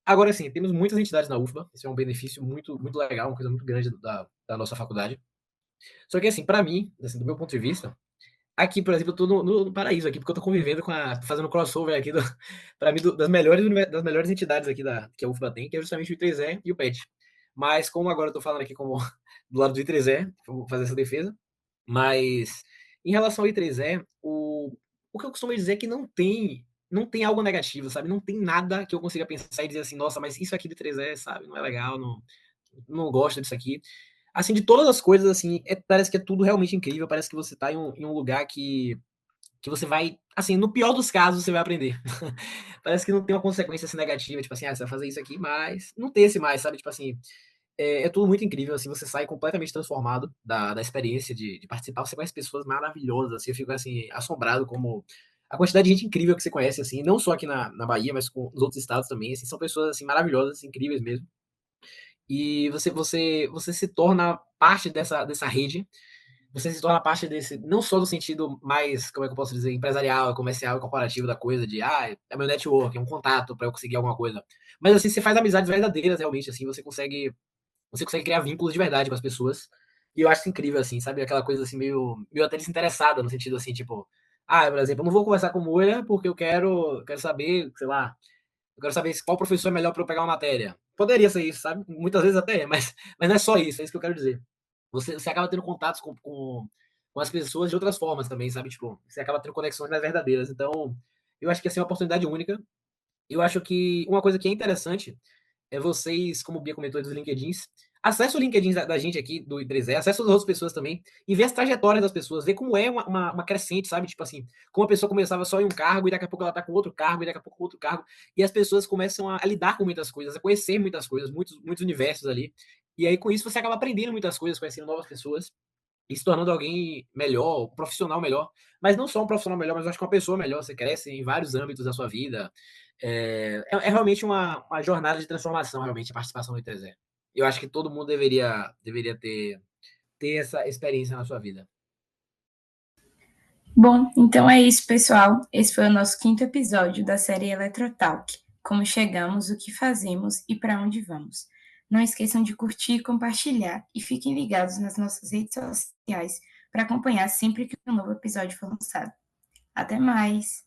Agora, sim, temos muitas entidades na UFBA, isso é um benefício muito, muito legal, uma coisa muito grande da nossa faculdade. Só que, assim, para mim, assim, do meu ponto de vista, aqui, por exemplo, eu tô no paraíso aqui, porque eu tô convivendo fazendo crossover aqui, para mim, das melhores entidades aqui que a UFBA tem, que é justamente o I3E e o PET. Mas, como agora eu tô falando aqui como do lado do I3E, vou fazer essa defesa, mas em relação ao I3E, o que eu costumo dizer é que não tem algo negativo, sabe? Não tem nada que eu consiga pensar e dizer assim, nossa, mas isso aqui do I3E, sabe? Não é legal, não gosto disso aqui. Assim, de todas as coisas, assim, parece que é tudo realmente incrível, parece que você tá em um lugar que você vai, assim, no pior dos casos, você vai aprender. Parece que não tem uma consequência assim, negativa, tipo assim, você vai fazer isso aqui, mas não tem esse mais, sabe? Tipo assim, é tudo muito incrível, assim, você sai completamente transformado da experiência de participar, você conhece pessoas maravilhosas, assim, eu fico, assim, assombrado como a quantidade de gente incrível que você conhece, assim, não só aqui na Bahia, mas com os outros estados também, assim, são pessoas, assim, maravilhosas, incríveis mesmo, e você se torna parte dessa rede, você se torna parte desse, não só no sentido mais, como é que eu posso dizer, empresarial, comercial, corporativo da coisa, de, é meu network, é um contato para eu conseguir alguma coisa, mas, assim, você faz amizades verdadeiras, realmente, assim, você consegue criar vínculos de verdade com as pessoas. E eu acho isso incrível, assim, sabe? Aquela coisa assim, meio até desinteressada, no sentido assim, tipo, por exemplo, eu não vou conversar com Moira porque eu quero saber, sei lá, eu quero saber qual professor é melhor para eu pegar uma matéria. Poderia ser isso, sabe? Muitas vezes até é, mas não é só isso, é isso que eu quero dizer. você acaba tendo contatos com as pessoas de outras formas também, sabe? Tipo, você acaba tendo conexões mais verdadeiras. Então, eu acho que assim, é uma oportunidade única. Eu acho que uma coisa que é interessante é vocês, como o Bia comentou dos LinkedIns, acessa o LinkedIn da gente aqui, do I3E, acessa as outras pessoas também, e vê as trajetórias das pessoas, vê como é uma crescente, sabe? Tipo assim, como a pessoa começava só em um cargo, e daqui a pouco ela tá com outro cargo, e daqui a pouco com outro cargo, e as pessoas começam a lidar com muitas coisas, a conhecer muitas coisas, muitos universos ali. E aí, com isso, você acaba aprendendo muitas coisas, conhecendo novas pessoas, e se tornando alguém melhor, um profissional melhor. Mas não só um profissional melhor, mas eu acho que uma pessoa melhor. Você cresce em vários âmbitos da sua vida. É realmente uma jornada de transformação, realmente, a participação do I3E. Eu acho que todo mundo deveria ter essa experiência na sua vida. Bom, então é isso, pessoal. Esse foi o nosso 5º episódio da série Eletrotalk. Como chegamos, o que fazemos e para onde vamos. Não esqueçam de curtir, compartilhar e fiquem ligados nas nossas redes sociais para acompanhar sempre que um novo episódio for lançado. Até mais!